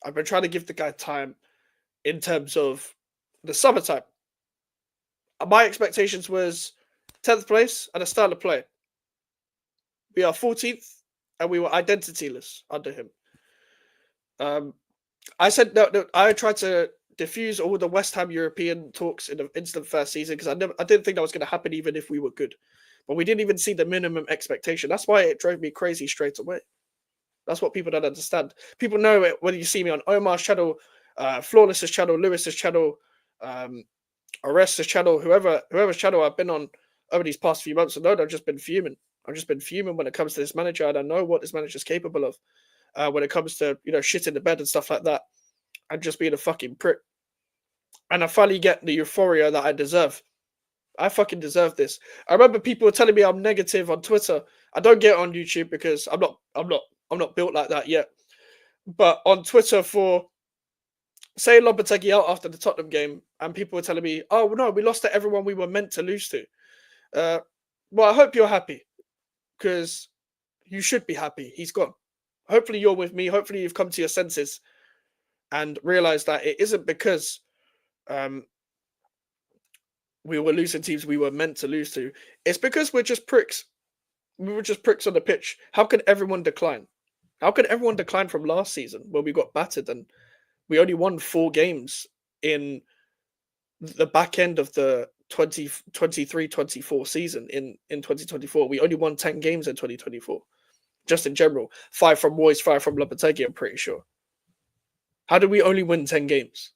I've been trying to give the guy time in terms of the summertime. My expectations was 10th place and a style of play. We are 14th and we were identityless under him. I said no. I tried to diffuse all the West Ham European talks in the instant first season because I didn't think that was going to happen even if we were good. But we didn't even see the minimum expectation. That's why it drove me crazy straight away. That's what people don't understand. People know it when you see me on Omar's channel, Flawless's channel, Lewis's channel, Arrest's channel, whoever's channel I've been on over these past few months. I've just been fuming. I've just been fuming when it comes to this manager. I don't know what this manager is capable of when it comes to shit in the bed and stuff like that, and just being a fucking prick. And I finally get the euphoria that I deserve. I fucking deserve this. I remember people were telling me I'm negative on Twitter. I don't get it on YouTube because I'm not built like that yet. But on Twitter for saying Lopetegui out after the Tottenham game, and people were telling me, "Oh no, we lost to everyone we were meant to lose to." Well, I hope you're happy because you should be happy. He's gone. Hopefully you're with me. Hopefully you've come to your senses and realized that it isn't because we were losing teams we were meant to lose to. It's because we're just pricks. We were just pricks on the pitch. How could everyone decline? How could everyone decline from last season where we got battered and We only won 4 games in the back end of the 2023-24 season in 2024. We only won 10 games in 2024, just in general. 5 from Moyes, 5 from Lopetegui, I'm pretty sure. How did we only win 10 games?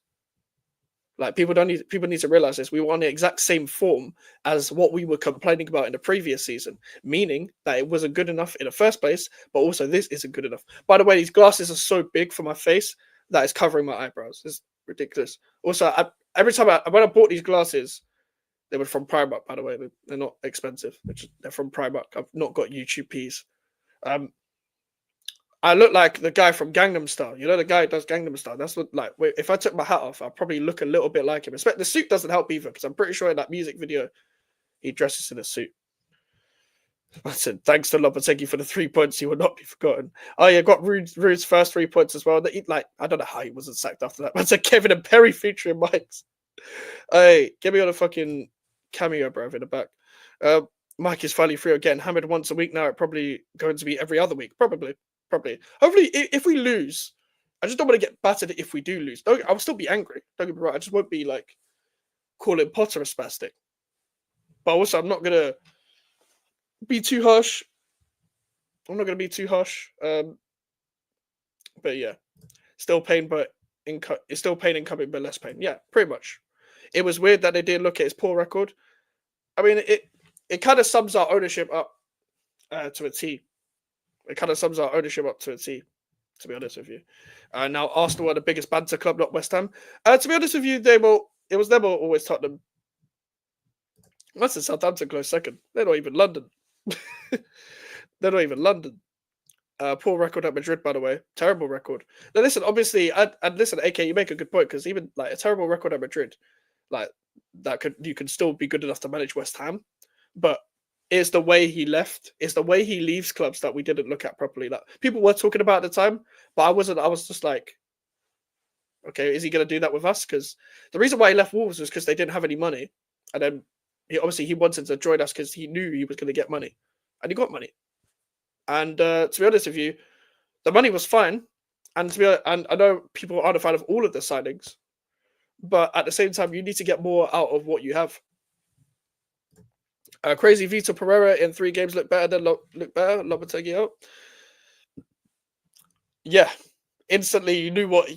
Like, people need to realize this. We were on the exact same form as what we were complaining about in the previous season, meaning that it wasn't good enough in the first place, but also this isn't good enough. By the way, these glasses are so big for my face that it's covering my eyebrows. It's ridiculous. Also, every time when I bought these glasses, they were from Primark, by the way. They're not expensive. They're from Primark. I've not got YouTube Ps. I look like the guy from Gangnam Style. You know, the guy who does Gangnam Style. That's what, like, if I took my hat off, I'd probably look a little bit like him. The suit doesn't help either, because I'm pretty sure in that music video, he dresses in a suit. I said, thanks to Lopetegui for the 3 points. He will not be forgotten. Oh, yeah, got Rude's first 3 points as well. I don't know how he wasn't sacked after that. I said Kevin and Perry featuring Mike's. Hey, get me on a fucking cameo, bro, in the back. Mike is finally free again. Hammered once a week now. It's probably going to be every other week. Probably. Hopefully, if we lose, I just don't want to get battered if we do lose. I'll still be angry. Don't get me wrong. I just won't be like calling Potter a spastic. But also, I'm not gonna be too harsh. But yeah, still pain, but it's still pain incoming, but less pain. Yeah, pretty much. It was weird that they didn't look at his poor record. I mean, it kind of sums our ownership up to a T. It kind of sums our ownership up to a T, to be honest with you. Now, Arsenal are the biggest banter club, not West Ham. To be honest with you, it was never always Tottenham. That's the Southampton close second. They're not even London. Poor record at Madrid, by the way. Terrible record. Now, listen, obviously, and listen, AK, you make a good point, because even like a terrible record at Madrid, like you can still be good enough to manage West Ham, but it's the way he left. It's the way he leaves clubs that we didn't look at properly. Like, people were talking about at the time, but I wasn't. I was just like, okay, is he going to do that with us? Because the reason why he left Wolves was because they didn't have any money, and then he wanted to join us because he knew he was going to get money, and he got money. And to be honest with you, the money was fine, and I know people aren't a fan of all of the signings, but at the same time, you need to get more out of what you have. Crazy Vitor Pereira in 3 games look better. Lopetegui out. Yeah, instantly you knew what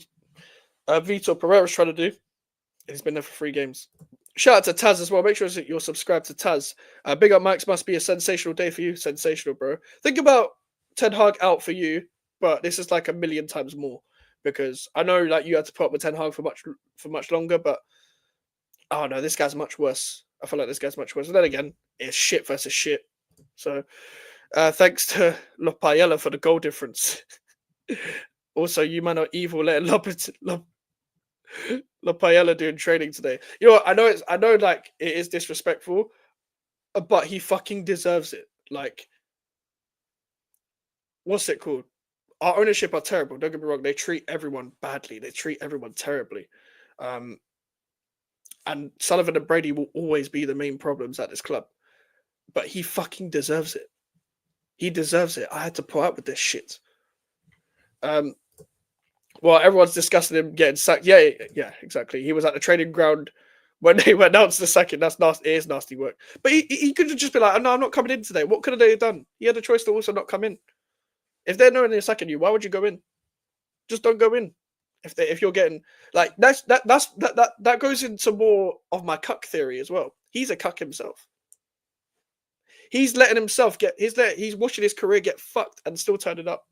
Vitor Pereira was trying to do. He's been there for 3 games. Shout out to Taz as well. Make sure you're subscribed to Taz. Big up Max, must be a sensational day for you. Sensational, bro. Think about Ten Hag out for you, but this is like a million times more, because I know like you had to put up with Ten Hag for much longer, but oh no, this guy's much worse. I feel like this guy's much worse. And then again, it's shit versus shit. So thanks to Lopetegui for the goal difference. Also, you man are evil letting Lopetegui doing training today. You know, I know like it is disrespectful, but he fucking deserves it. Like, what's it called? Our ownership are terrible. Don't get me wrong. They treat everyone badly. They treat everyone terribly. And Sullivan and Brady will always be the main problems at this club. But he fucking deserves it. He deserves it. I had to put up with this shit. Well, everyone's discussing him getting sacked. Yeah, exactly. He was at the training ground when they announced the sacking. That's nasty. It is nasty work. But he could have just been like, "No, I'm not coming in today." What could have they done? He had a choice to also not come in. If they're knowing they're sacking you, why would you go in? Just don't go in. If you're getting like that goes into more of my cuck theory as well. He's a cuck himself. He's letting himself he's watching his career get fucked and still turning up.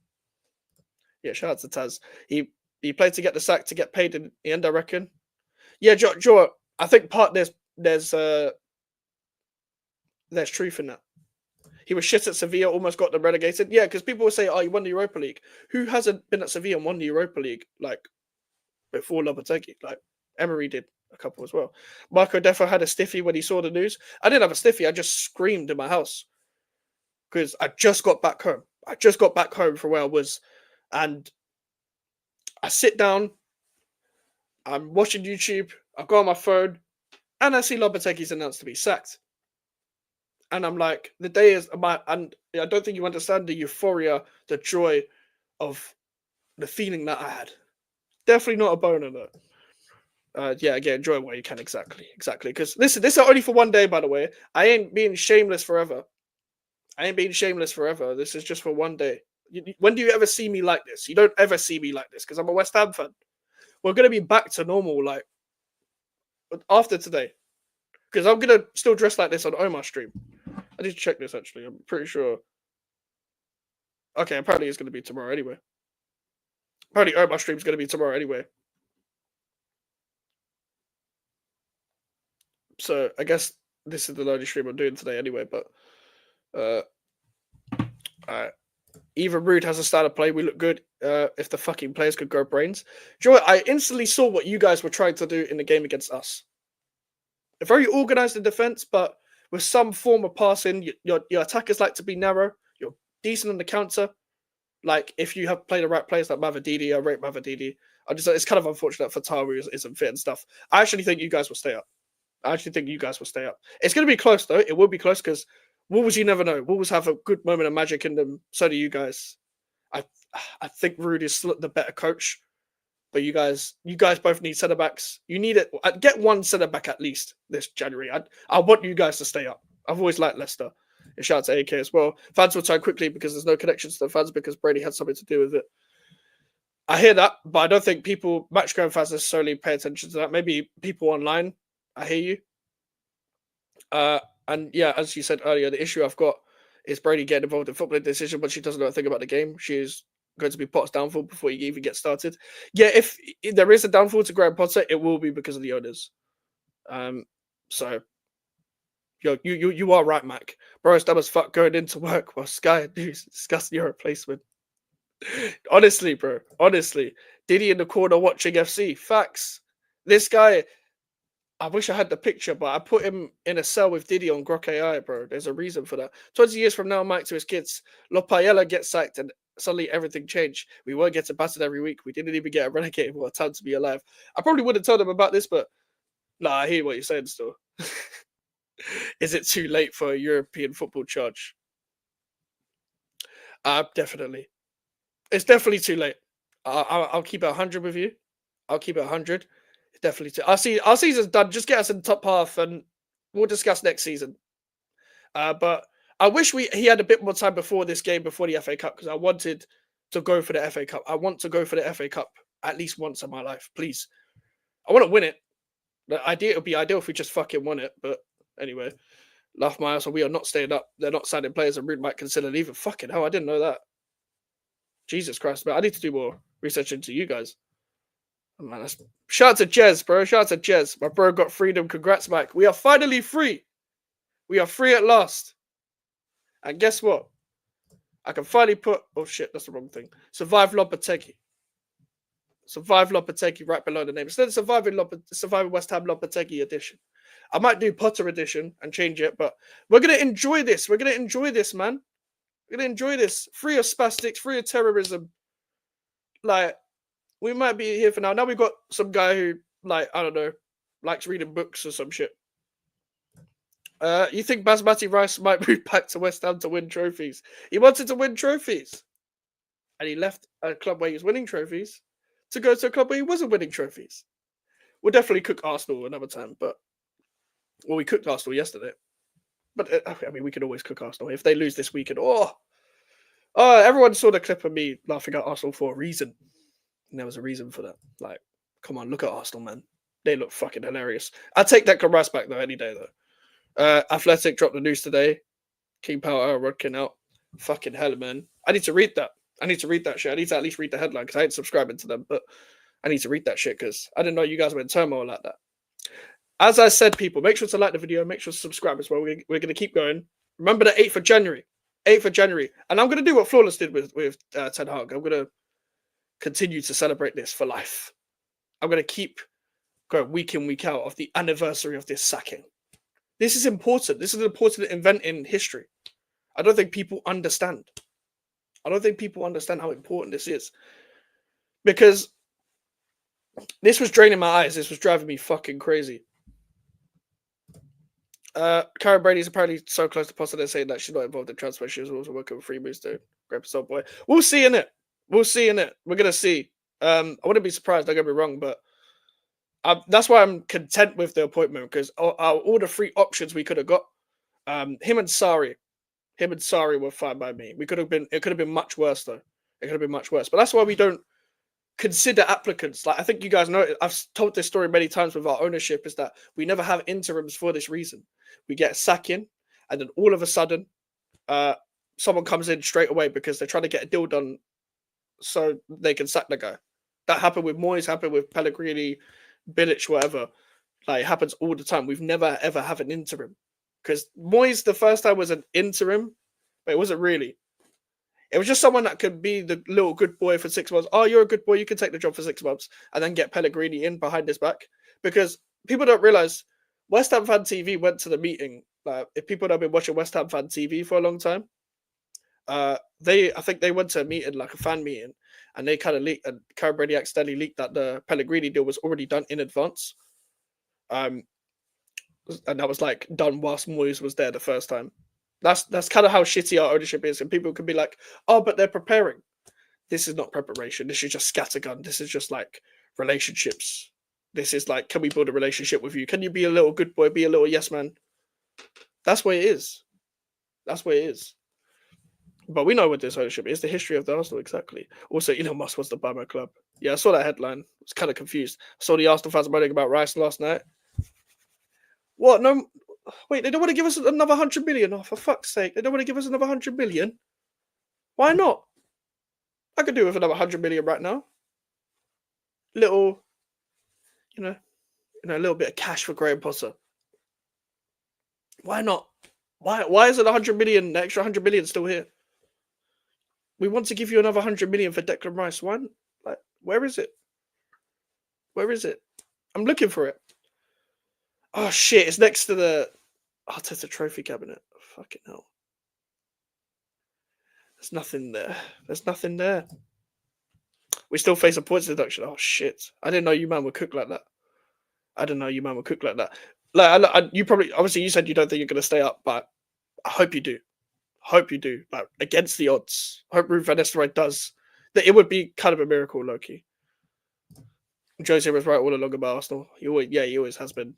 Yeah, shout out to Taz. He played to get the sack to get paid in the end, I reckon. Yeah, Joe, I think there's truth in that. He was shit at Sevilla, almost got them relegated. Yeah, because people will say, "Oh, he won the Europa League." Who hasn't been at Sevilla and won the Europa League like before Lopetegui? Like Emery did a couple as well. Marco Defo had a stiffy when he saw the news. I didn't have a stiffy. I just screamed in my house because I just got back home. From where I was, and I sit down. I'm watching YouTube. I go on my phone, and I see Lopetegui's announced to be sacked. And I'm like, the day is and I don't think you understand the euphoria, the joy of the feeling that I had. Definitely not a boner though. Yeah, again, enjoy it while you can. Exactly. Because listen, this is only for one day, by the way. I ain't being shameless forever. This is just for one day. When do you ever see me like this? You don't ever see me like this because I'm a West Ham fan. We're gonna be back to normal like after today because I'm gonna still dress like this on Omar's stream. I need to check this actually. I'm pretty sure. Okay, apparently it's gonna be tomorrow anyway. Apparently Omar's stream's gonna be tomorrow anyway. So I guess this is the only stream I'm doing today anyway. But alright. Even Rude has a style of play. We look good. If the fucking players could grow brains. Do you know what? I instantly saw what you guys were trying to do in the game against us. They're very organized in defense, but with some form of passing, your attackers like to be narrow. You're decent on the counter. Like if you have played the right players like Mavadidi, I rate Mavadidi. It's kind of unfortunate for Taru isn't fit and stuff. I actually think you guys will stay up. It's going to be close though. It will be close because Wolves, you never know. Wolves have a good moment of magic in them. So do you guys. I think Rude is the better coach, but you guys both need centre backs. You need it. Get one centre back at least this January. I want you guys to stay up. I've always liked Leicester. And shout out to AK as well. Fans will turn quickly because there's no connection to the fans because Brady had something to do with it. I hear that, but I don't think match-going fans necessarily pay attention to that. Maybe people online. I hear you. And yeah, as you said earlier, the issue I've got is Brady getting involved in footballing decision, but she doesn't know a thing about the game. She is going to be Potter's downfall before you even get started. Yeah, if there is a downfall to Graham Potter, it will be because of the owners. So you are right, Mac. Bro, it's dumb as fuck going into work while Sky News discussing your replacement. Honestly, bro. Honestly. Diddy in the corner watching FC. Facts. This guy, I wish I had the picture, but I put him in a cell with Diddy on Grok AI, bro. There's a reason for that. 20 years from now, Mike to his kids, Lopetegui gets sacked and suddenly everything changed. We weren't getting battered every week. We didn't even get relegated. What a time to be alive. I probably would have told him about this, but nah, I hear what you're saying still. Is it too late for a European football charge? Definitely. It's definitely too late. I'll keep it 100 with you. I'll keep it 100. It's definitely too. Our season's done. Just get us in the top half, and we'll discuss next season. But I wish he had a bit more time before this game, before the FA Cup, because I wanted to go for the FA Cup. I want to go for the FA Cup at least once in my life, please. I want to win it. It would be ideal if we just fucking won it. But anyway, laugh my ass off. We are not staying up. They're not signing players, and Rude might consider leaving. Fucking hell, I didn't know that. Jesus Christ, man. I need to do more research into you guys. Oh, man, shout out to Jez, bro. Shout out to Jez. My bro got freedom. Congrats, Mike. We are finally free. We are free at last. And guess what? I can finally put... Oh, shit. That's the wrong thing. Survive Lopetegui. Survive Lopetegui right below the name. Instead of Surviving West Ham Lopetegui edition. I might do Potter edition and change it, but we're going to enjoy this. We're going to enjoy this, man. We're going to enjoy this. Free of spastics, free of terrorism. Like, we might be here for now. Now we've got some guy who, like, I don't know, likes reading books or some shit. You think Basmati Rice might move back to West Ham to win trophies? He wanted to win trophies. And he left a club where he was winning trophies to go to a club where he wasn't winning trophies. We'll definitely cook Arsenal another time, but... Well, we cooked Arsenal yesterday. But, I mean, we could always cook Arsenal. If they lose this weekend, everyone saw the clip of me laughing at Arsenal for a reason. And there was a reason for that. Like, come on, look at Arsenal, man. They look fucking hilarious. I'd take Declan Rice back, though, any day, though. Athletic dropped the news today. King Power, Rodkin out. Fucking hell, man. I need to read that. I need to read that shit. I need to at least read the headline because I ain't subscribing to them. But I need to read that shit because I didn't know you guys were in turmoil like that. As I said, people, make sure to like the video. Make sure to subscribe as well. We're going to keep going. Remember the 8th of January. 8th of January. And I'm going to do what Flawless did with Ten Hag. I'm going to continue to celebrate this for life. I'm going to keep going week in, week out of the anniversary of this sacking. This is important. This is an important event in history. I don't think people understand. I don't think people understand how important this is. Because this was draining my eyes. This was driving me fucking crazy. Karen Brady is apparently so close to Potter, they're saying that she's not involved in transfer. She was also working with free moves to grab us boy. We'll see in it. We'll see in it. We're going to see. I wouldn't be surprised. Don't get me wrong, but that's why I'm content with the appointment because all the three options we could have got, him and Sari were fine by me. It could have been much worse though. It could have been much worse. But that's why we don't consider applicants. Like I think you guys know, I've told this story many times with our ownership, is that we never have interims for this reason. We get a sack in, and then all of a sudden, someone comes in straight away because they're trying to get a deal done so they can sack the guy. That happened with Moyes, happened with Pellegrini, Bilic, whatever. Like it happens all the time. We've never ever have an interim. Because Moyes the first time was an interim, but it wasn't really. It was just someone that could be the little good boy for 6 months. Oh, you're a good boy. You can take the job for 6 months and then get Pellegrini in behind his back. Because people don't realize West Ham Fan TV went to the meeting. If people have been watching West Ham Fan TV for a long time, I think they went to a meeting, like a fan meeting, and they kind of leaked, and Karen Brady accidentally leaked that the Pellegrini deal was already done in advance. And that was like done whilst Moyes was there the first time. That's kind of how shitty our ownership is, and people can be like, "Oh, but they're preparing." This is not preparation. This is just scattergun. This is just like relationships. This is like, can we build a relationship with you? Can you be a little good boy? Be a little yes man. That's what it is. That's what it is. But we know what this ownership is. The history of the Arsenal, exactly. Also, Elon Musk wants to buy my club. Yeah, I saw that headline. I was kind of confused. I saw the Arsenal fans moaning about Rice last night. What? No. Wait, they don't want to give us another 100 million? Oh, for fuck's sake. They don't want to give us another 100 million? Why not? I could do with another 100 million right now. Little, a little bit of cash for Graham Potter. Why not? Why isn't 100 million, the extra 100 million still here? We want to give you another 100 million for Declan Rice. Why? Like, where is it? Where is it? I'm looking for it. Oh shit! It's next to the Arteta trophy cabinet. Fucking hell. There's nothing there. There's nothing there. We still face a points deduction. Oh shit! I didn't know you man would cook like that. Like, you probably, obviously, you said you don't think you're going to stay up, but I hope you do. Like, against the odds. I hope Ruud van Nistelrooy does. That it would be kind of a miracle, Loki. Jose was right all along about Arsenal. He always has been.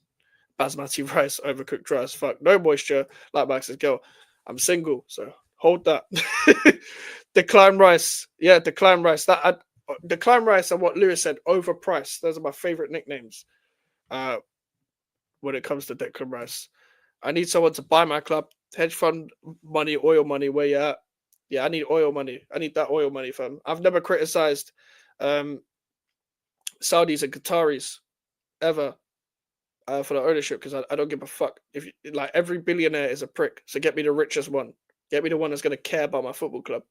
Basmati rice, overcooked dry as fuck. No moisture, like Max's girl. I'm single, so hold that. Decline rice. Yeah, decline rice. Decline rice and what Lewis said, overpriced. Those are my favorite nicknames. When it comes to Declan Rice. I need someone to buy my club. Hedge fund money, oil money, where you at? Yeah, I need oil money. I need that oil money, fam. I've never criticized Saudis and Qataris ever for the ownership because I don't give a fuck. If like every billionaire is a prick, so get me the richest one. Get me the one that's going to care about my football club.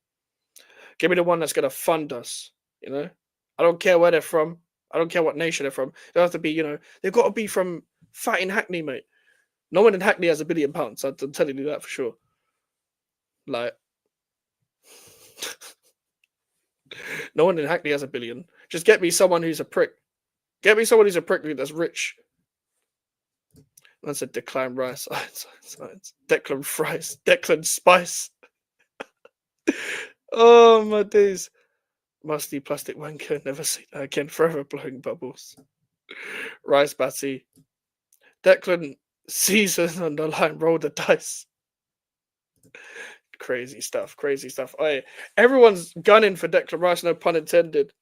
Get me the one that's going to fund us. I don't care where they're from. I don't care what nation they're from. They have to be, they've got to be from fighting Hackney, mate. No one in Hackney has £1 billion. I'm telling you that for sure. Like, no one in Hackney has £1 billion. Just get me someone who's a prick. Get me someone who's a prick that's rich. That's a Declan Rice. Science. Declan Fries. Declan Spice. Oh, my days. Musty plastic wanker. Never see that again. Forever blowing bubbles. Rice Batty. Declan season on the line. Roll the dice. Crazy stuff. Hey, everyone's gunning for Declan Rice. No pun intended.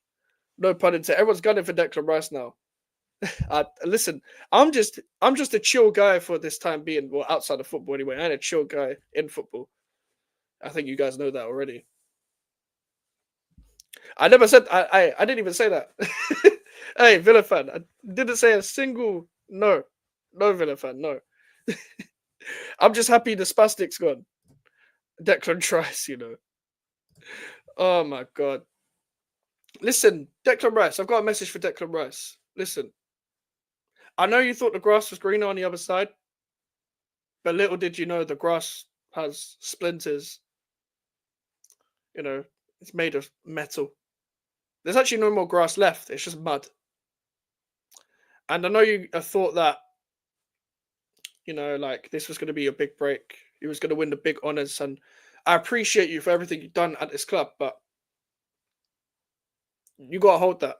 Everyone's gunning for Declan Rice now. Listen, I'm just a chill guy for this time being. Well, outside of football anyway. I'm a chill guy in football. I think you guys know that already. I never said I didn't even say that. Hey, Villa fan, I didn't say a single no Villa fan, no. I'm just happy the spastic's gone. Declan tries, Oh my god. Listen, Declan Rice, I've got a message for Declan Rice. Listen. I know you thought the grass was greener on the other side, but little did you know the grass has splinters. It's made of metal. There's actually no more grass left. It's just mud. And I know you thought that, like this was going to be a big break. He was going to win the big honours. And I appreciate you for everything you've done at this club. But You got to hold that.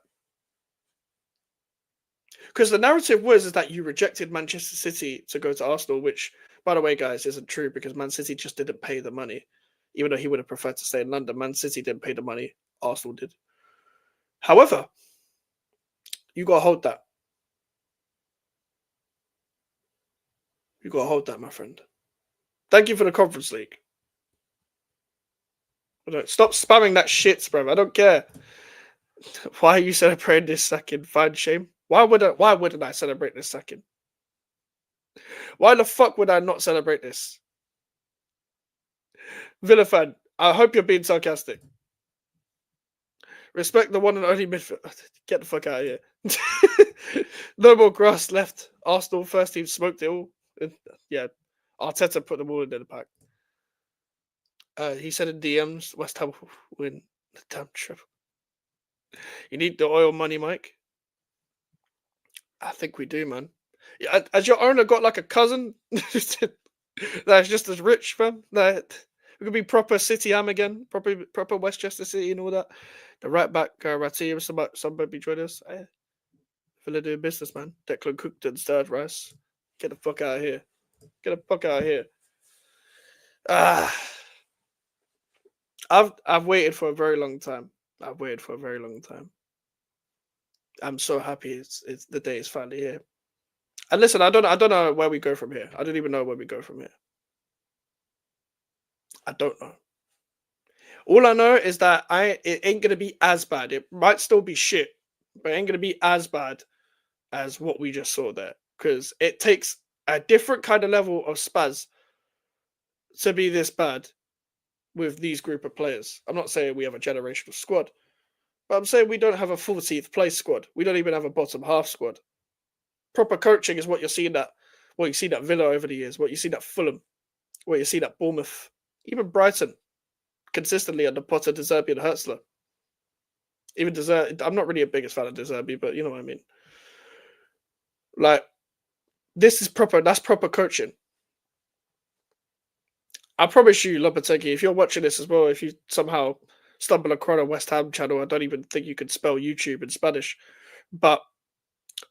Because the narrative is that you rejected Manchester City to go to Arsenal, which, by the way, guys, isn't true because Man City just didn't pay the money. Even though he would have preferred to stay in London, Man City didn't pay the money. Arsenal did. However, you got to hold that. You got to hold that, my friend. Thank you for the Conference League. Stop spamming that shit, bro. I don't care. Why are you celebrating this second? Fine shame. Why wouldn't I celebrate this second? Why the fuck would I not celebrate this? Villa fan, I hope you're being sarcastic. Respect the one and only midfield. Get the fuck out of here. No more grass left. Arsenal first team smoked it all. Yeah, Arteta put them all in the pack. He said in DMs, West Ham win the damn triple. You need the oil money, Mike? I think we do, man. Has your owner got like a cousin that's just as rich, fam? That we could be proper City Ham again, proper Westchester City and all that. The right back, Ratia, somebody join us. Villa doing business, man. Declan Cookton's third Rice. Get the fuck out of here. Get the fuck out of here. I've waited for a very long time. I'm so happy it's the day is finally here. And listen, I don't know where we go from here. I don't even know where we go from here. I don't know. All I know is that it ain't gonna be as bad. It might still be shit, but it ain't gonna be as bad as what we just saw there. Because it takes a different kind of level of spaz to be this bad with these group of players. I'm not saying we have a generational squad, but I'm saying we don't have a 14th place squad. We don't even have a bottom half squad. Proper coaching is what you're seeing at Villa over the years, what you see at Fulham, what you see at Bournemouth, even Brighton, consistently under Potter, De Zerbi, and Hertzler. Even De Zerbi, I'm not really a biggest fan of De Zerbi, but you know what I mean. Like, this is proper. That's proper coaching. I promise you, Lopetegui, if you're watching this as well, if you somehow stumble across a West Ham channel, I don't even think you can spell YouTube in Spanish. But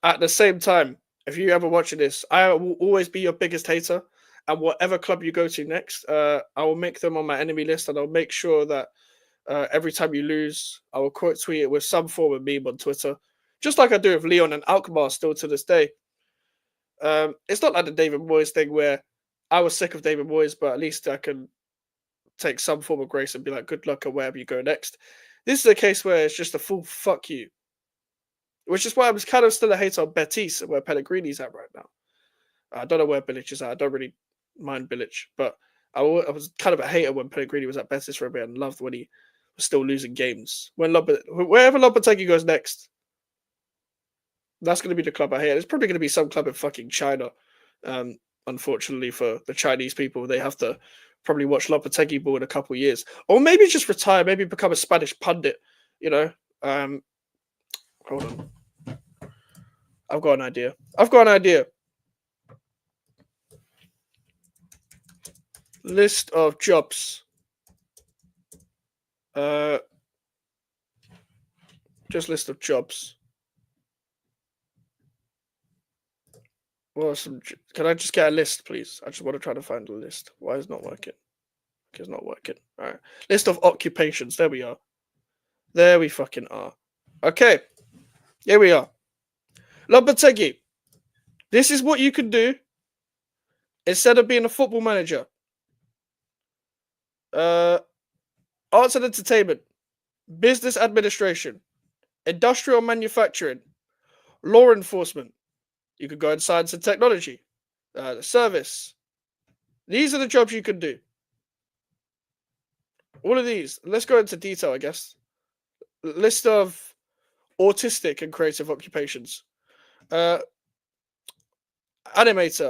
at the same time, if you ever watching this, I will always be your biggest hater. And whatever club you go to next, I will make them on my enemy list, and I'll make sure that every time you lose, I will quote tweet it with some form of meme on Twitter, just like I do with Leon and Alkmaar still to this day. It's not like the David Moyes thing where I was sick of David Moyes, but at least I can take some form of grace and be like, good luck at wherever you go next. This is a case where it's just a full fuck you, which is why I'm kind of still a hater on Betis, where Pellegrini's at right now. I don't know where Bilic is at. I don't really mind Bilic, but I was kind of a hater when Pellegrini was at Betis for a bit and loved when he was still losing games. Wherever Lopetegui goes next, that's going to be the club I hate. It's probably going to be some club in fucking China. Unfortunately for the Chinese people, they have to probably watch Lopetegui ball in a couple of years, or maybe just retire, maybe become a Spanish pundit. You know, hold on, I've got an idea. List of jobs. Just list of jobs. Well, can I just get a list, please? I just want to try to find a list. Why is it not working? Okay, it's not working. All right. List of occupations. There we are. There we fucking are. Okay. Here we are. Lopetegui. This is what you can do instead of being a football manager. Arts and entertainment, business administration, industrial manufacturing, law enforcement. You could go in science and technology, the service. These are the jobs you can do. All of these. Let's go into detail, I guess. List of autistic and creative occupations. Animator,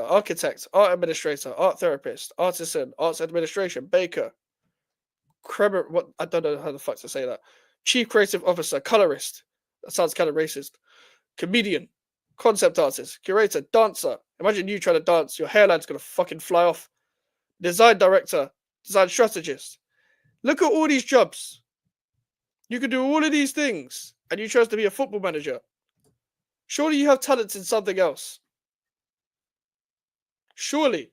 architect, art administrator, art therapist, artisan, arts administration, baker, what I don't know how the fuck to say that. Chief creative officer, colorist. That sounds kind of racist. Comedian, concept artist, curator, dancer. Imagine you trying to dance, your hairline's gonna fucking fly off. Design director, design strategist. Look at all these jobs. You could do all of these things, and you chose to be a football manager. Surely you have talents in something else. Surely.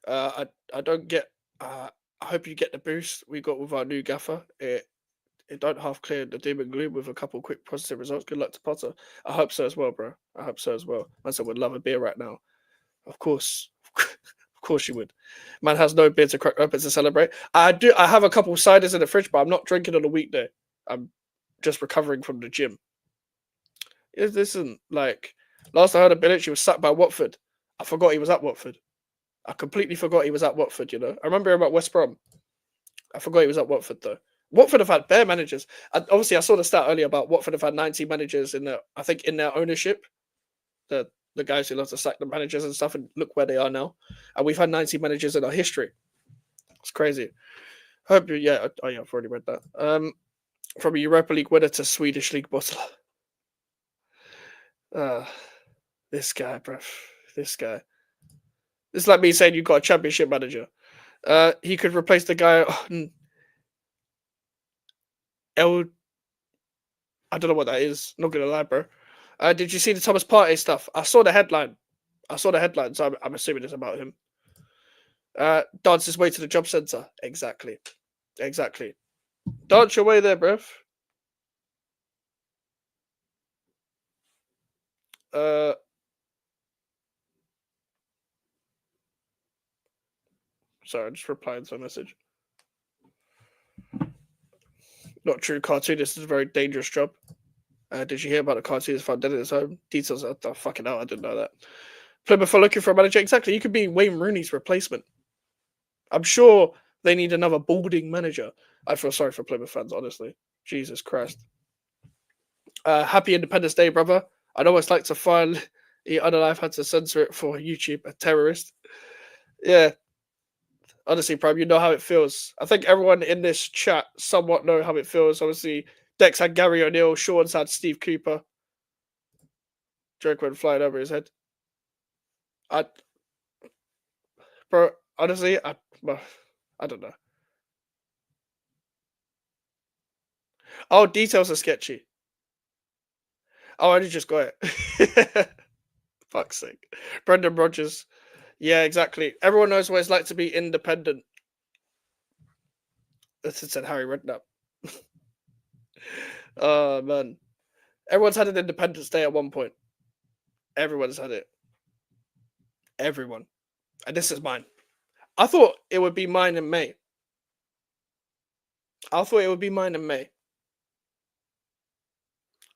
I don't get. I hope you get the boost we got with our new gaffer. It don't half clear the doom and gloom with a couple quick positive results. Good luck to Potter. I hope so as well, bro. I hope so as well. Man said would love a beer right now. Of course. Of course you would. Man has no beer to crack open to celebrate. I have a couple ciders in the fridge, but I'm not drinking on a weekday. I'm just recovering from the gym. This isn't like last I heard of Bilic, he was sacked by Watford. I forgot he was at Watford. I completely forgot he was at Watford, you know. I remember him at West Brom. I forgot he was at Watford though. Watford have had bare managers. Obviously, I saw the stat earlier about Watford have had 90 managers in their, I think, in their ownership. The guys who love to sack the managers and stuff, and look where they are now. And we've had 90 managers in our history. It's crazy. Hope you, yeah. Oh yeah, I've already read that. From a Europa League winner to Swedish League bottler. This guy, bruv. This guy. It's like me saying you've got a championship manager. He could replace the guy. I don't know what that is. Not gonna lie, bro. Did you see the Thomas Partey stuff? I saw the headline. So I'm assuming it's about him. Dance his way to the job centre. Exactly. Dance your way there, bruv. Sorry, I just replied to a message. Not true. Cartoonist is a very dangerous job. Did you hear about the cartoonist found dead at his home? Details. Fucking hell, I didn't know that. Plymouth are looking for a manager. Exactly. You could be Wayne Rooney's replacement. I'm sure they need another balding manager. I feel sorry for Plymouth fans, honestly. Jesus Christ. Happy Independence Day, brother. I know what it's like to find Unalive had to censor it for YouTube, a terrorist. Yeah. Honestly, Prime, you know how it feels. I think everyone in this chat somewhat know how it feels. Obviously, Dex had Gary O'Neill, Sean's had Steve Cooper. Joke went flying over his head. Bro, honestly, I don't know. Oh, details are sketchy. Oh, I just got it. Fuck's sake. Brendan Rodgers. Yeah, exactly. Everyone knows what it's like to be independent. That's said Harry Redknapp. Oh, man. Everyone's had an Independence Day at one point. Everyone's had it. Everyone. And this is mine. I thought it would be mine in May.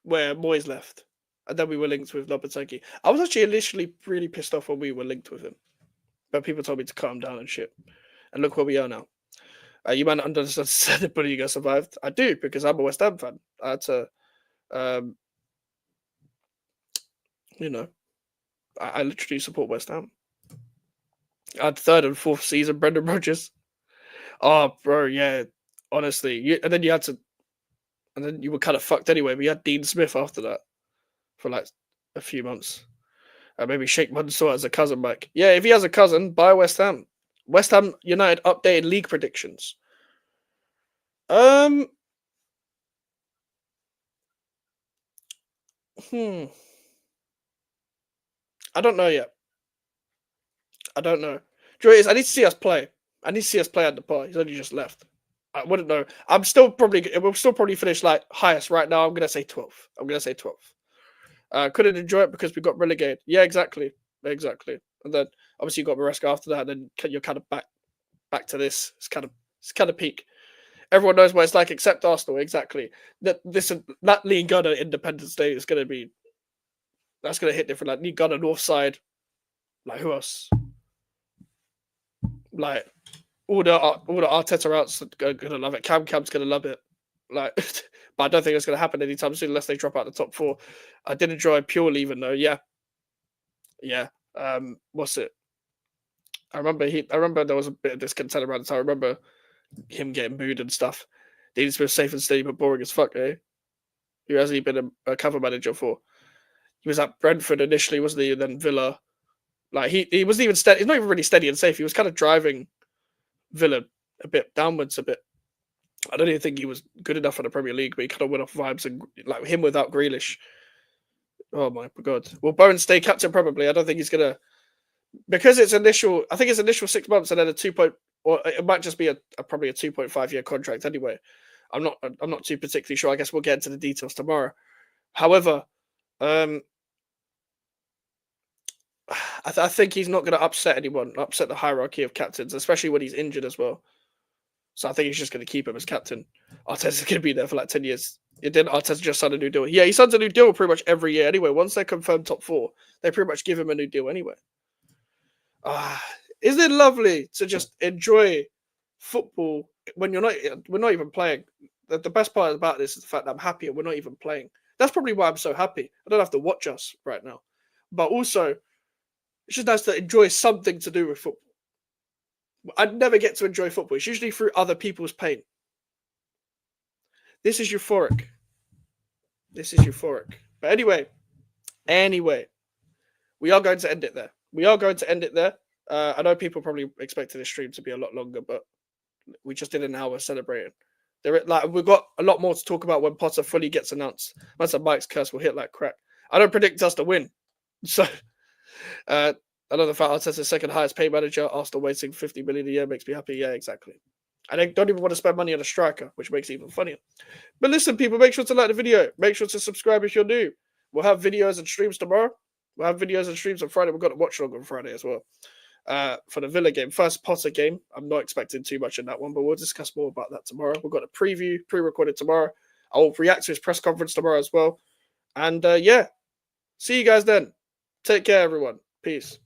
Where Moyes left. And then we were linked with Lopetegui. I was actually initially really pissed off when we were linked with him. But people told me to calm down and shit. And look where we are now. You might not understand the bullying I survived. I do, because I'm a West Ham fan. I had to, you know, I literally support West Ham. I had third and fourth season, Brendan Rodgers. Oh, bro, yeah. Honestly. And then you were kind of fucked anyway. But you had Dean Smith after that for like a few months. Maybe Sheikh Mansour as a cousin back. Yeah, if he has a cousin, buy West Ham. West Ham United updated league predictions. I don't know yet. I don't know. Do you know what it is? I need to see us play. At the par. He's only just left. I wouldn't know. We'll still probably finish like highest right now. I'm gonna say 12th. Couldn't enjoy it because we got relegated. Yeah, exactly. And then obviously you got Maresca after that, and then you're kind of back to this. It's kind of peak. Everyone knows what it's like except Arsenal. Exactly. That League Gunner Independence Day is gonna be. That's gonna hit different. Like League Gunner North Side. Like who else? Like all the Arteta outs are gonna love it. Cam's gonna love it. Like, but I don't think it's gonna happen anytime soon unless they drop out the top four. I did enjoy Pure Leaving though. Yeah. What's it? I remember there was a bit of discontent around the time. I remember him getting booed and stuff. Dean Smith safe and steady but boring as fuck, eh? Who hasn't he been a cover manager for? He was at Brentford initially, wasn't he? And then Villa. Like he wasn't even steady. He's not even really steady and safe. He was kind of driving Villa a bit downwards a bit. I don't even think he was good enough for the Premier League, but he kind of went off vibes and like him without Grealish. Oh my God! Will Bowen stay captain? Probably. I don't think he's gonna because it's initial. I think it's initial 6 months and then a 2 point, or it might just be probably a 2.5 year contract anyway. I'm not too particularly sure. I guess we'll get into the details tomorrow. However, I think he's not going to upset anyone, upset the hierarchy of captains, especially when he's injured as well. So I think he's just going to keep him as captain. Arteta's going to be there for like 10 years. Arteta just signed a new deal. Yeah, he signs a new deal pretty much every year anyway. Once they confirm top 4, they pretty much give him a new deal anyway. Isn't it lovely to just enjoy football when we're not even playing? The best part about this is the fact that I'm happy and we're not even playing. That's probably why I'm so happy. I don't have to watch us right now. But also, it's just nice to enjoy something to do with football. I'd never get to enjoy football. It's usually through other people's pain. This is euphoric. But anyway, we are going to end it there. I know people probably expected this stream to be a lot longer, but we just did an hour celebrating. We've got a lot more to talk about when Potter fully gets announced. Once Mike's curse will hit like crack. I don't predict us to win. So, another fact, Arteta's second highest paid manager, Arsenal waiting 50 million a year makes me happy. Yeah, exactly. And they don't even want to spend money on a striker, which makes it even funnier. But listen, people, make sure to like the video. Make sure to subscribe if you're new. We'll have videos and streams tomorrow. We'll have videos and streams on Friday. We've got a watch log on Friday as well. For the Villa game, first Potter game. I'm not expecting too much in that one, but we'll discuss more about that tomorrow. We've got a preview, pre-recorded tomorrow. I'll react to his press conference tomorrow as well. And yeah, see you guys then. Take care, everyone. Peace.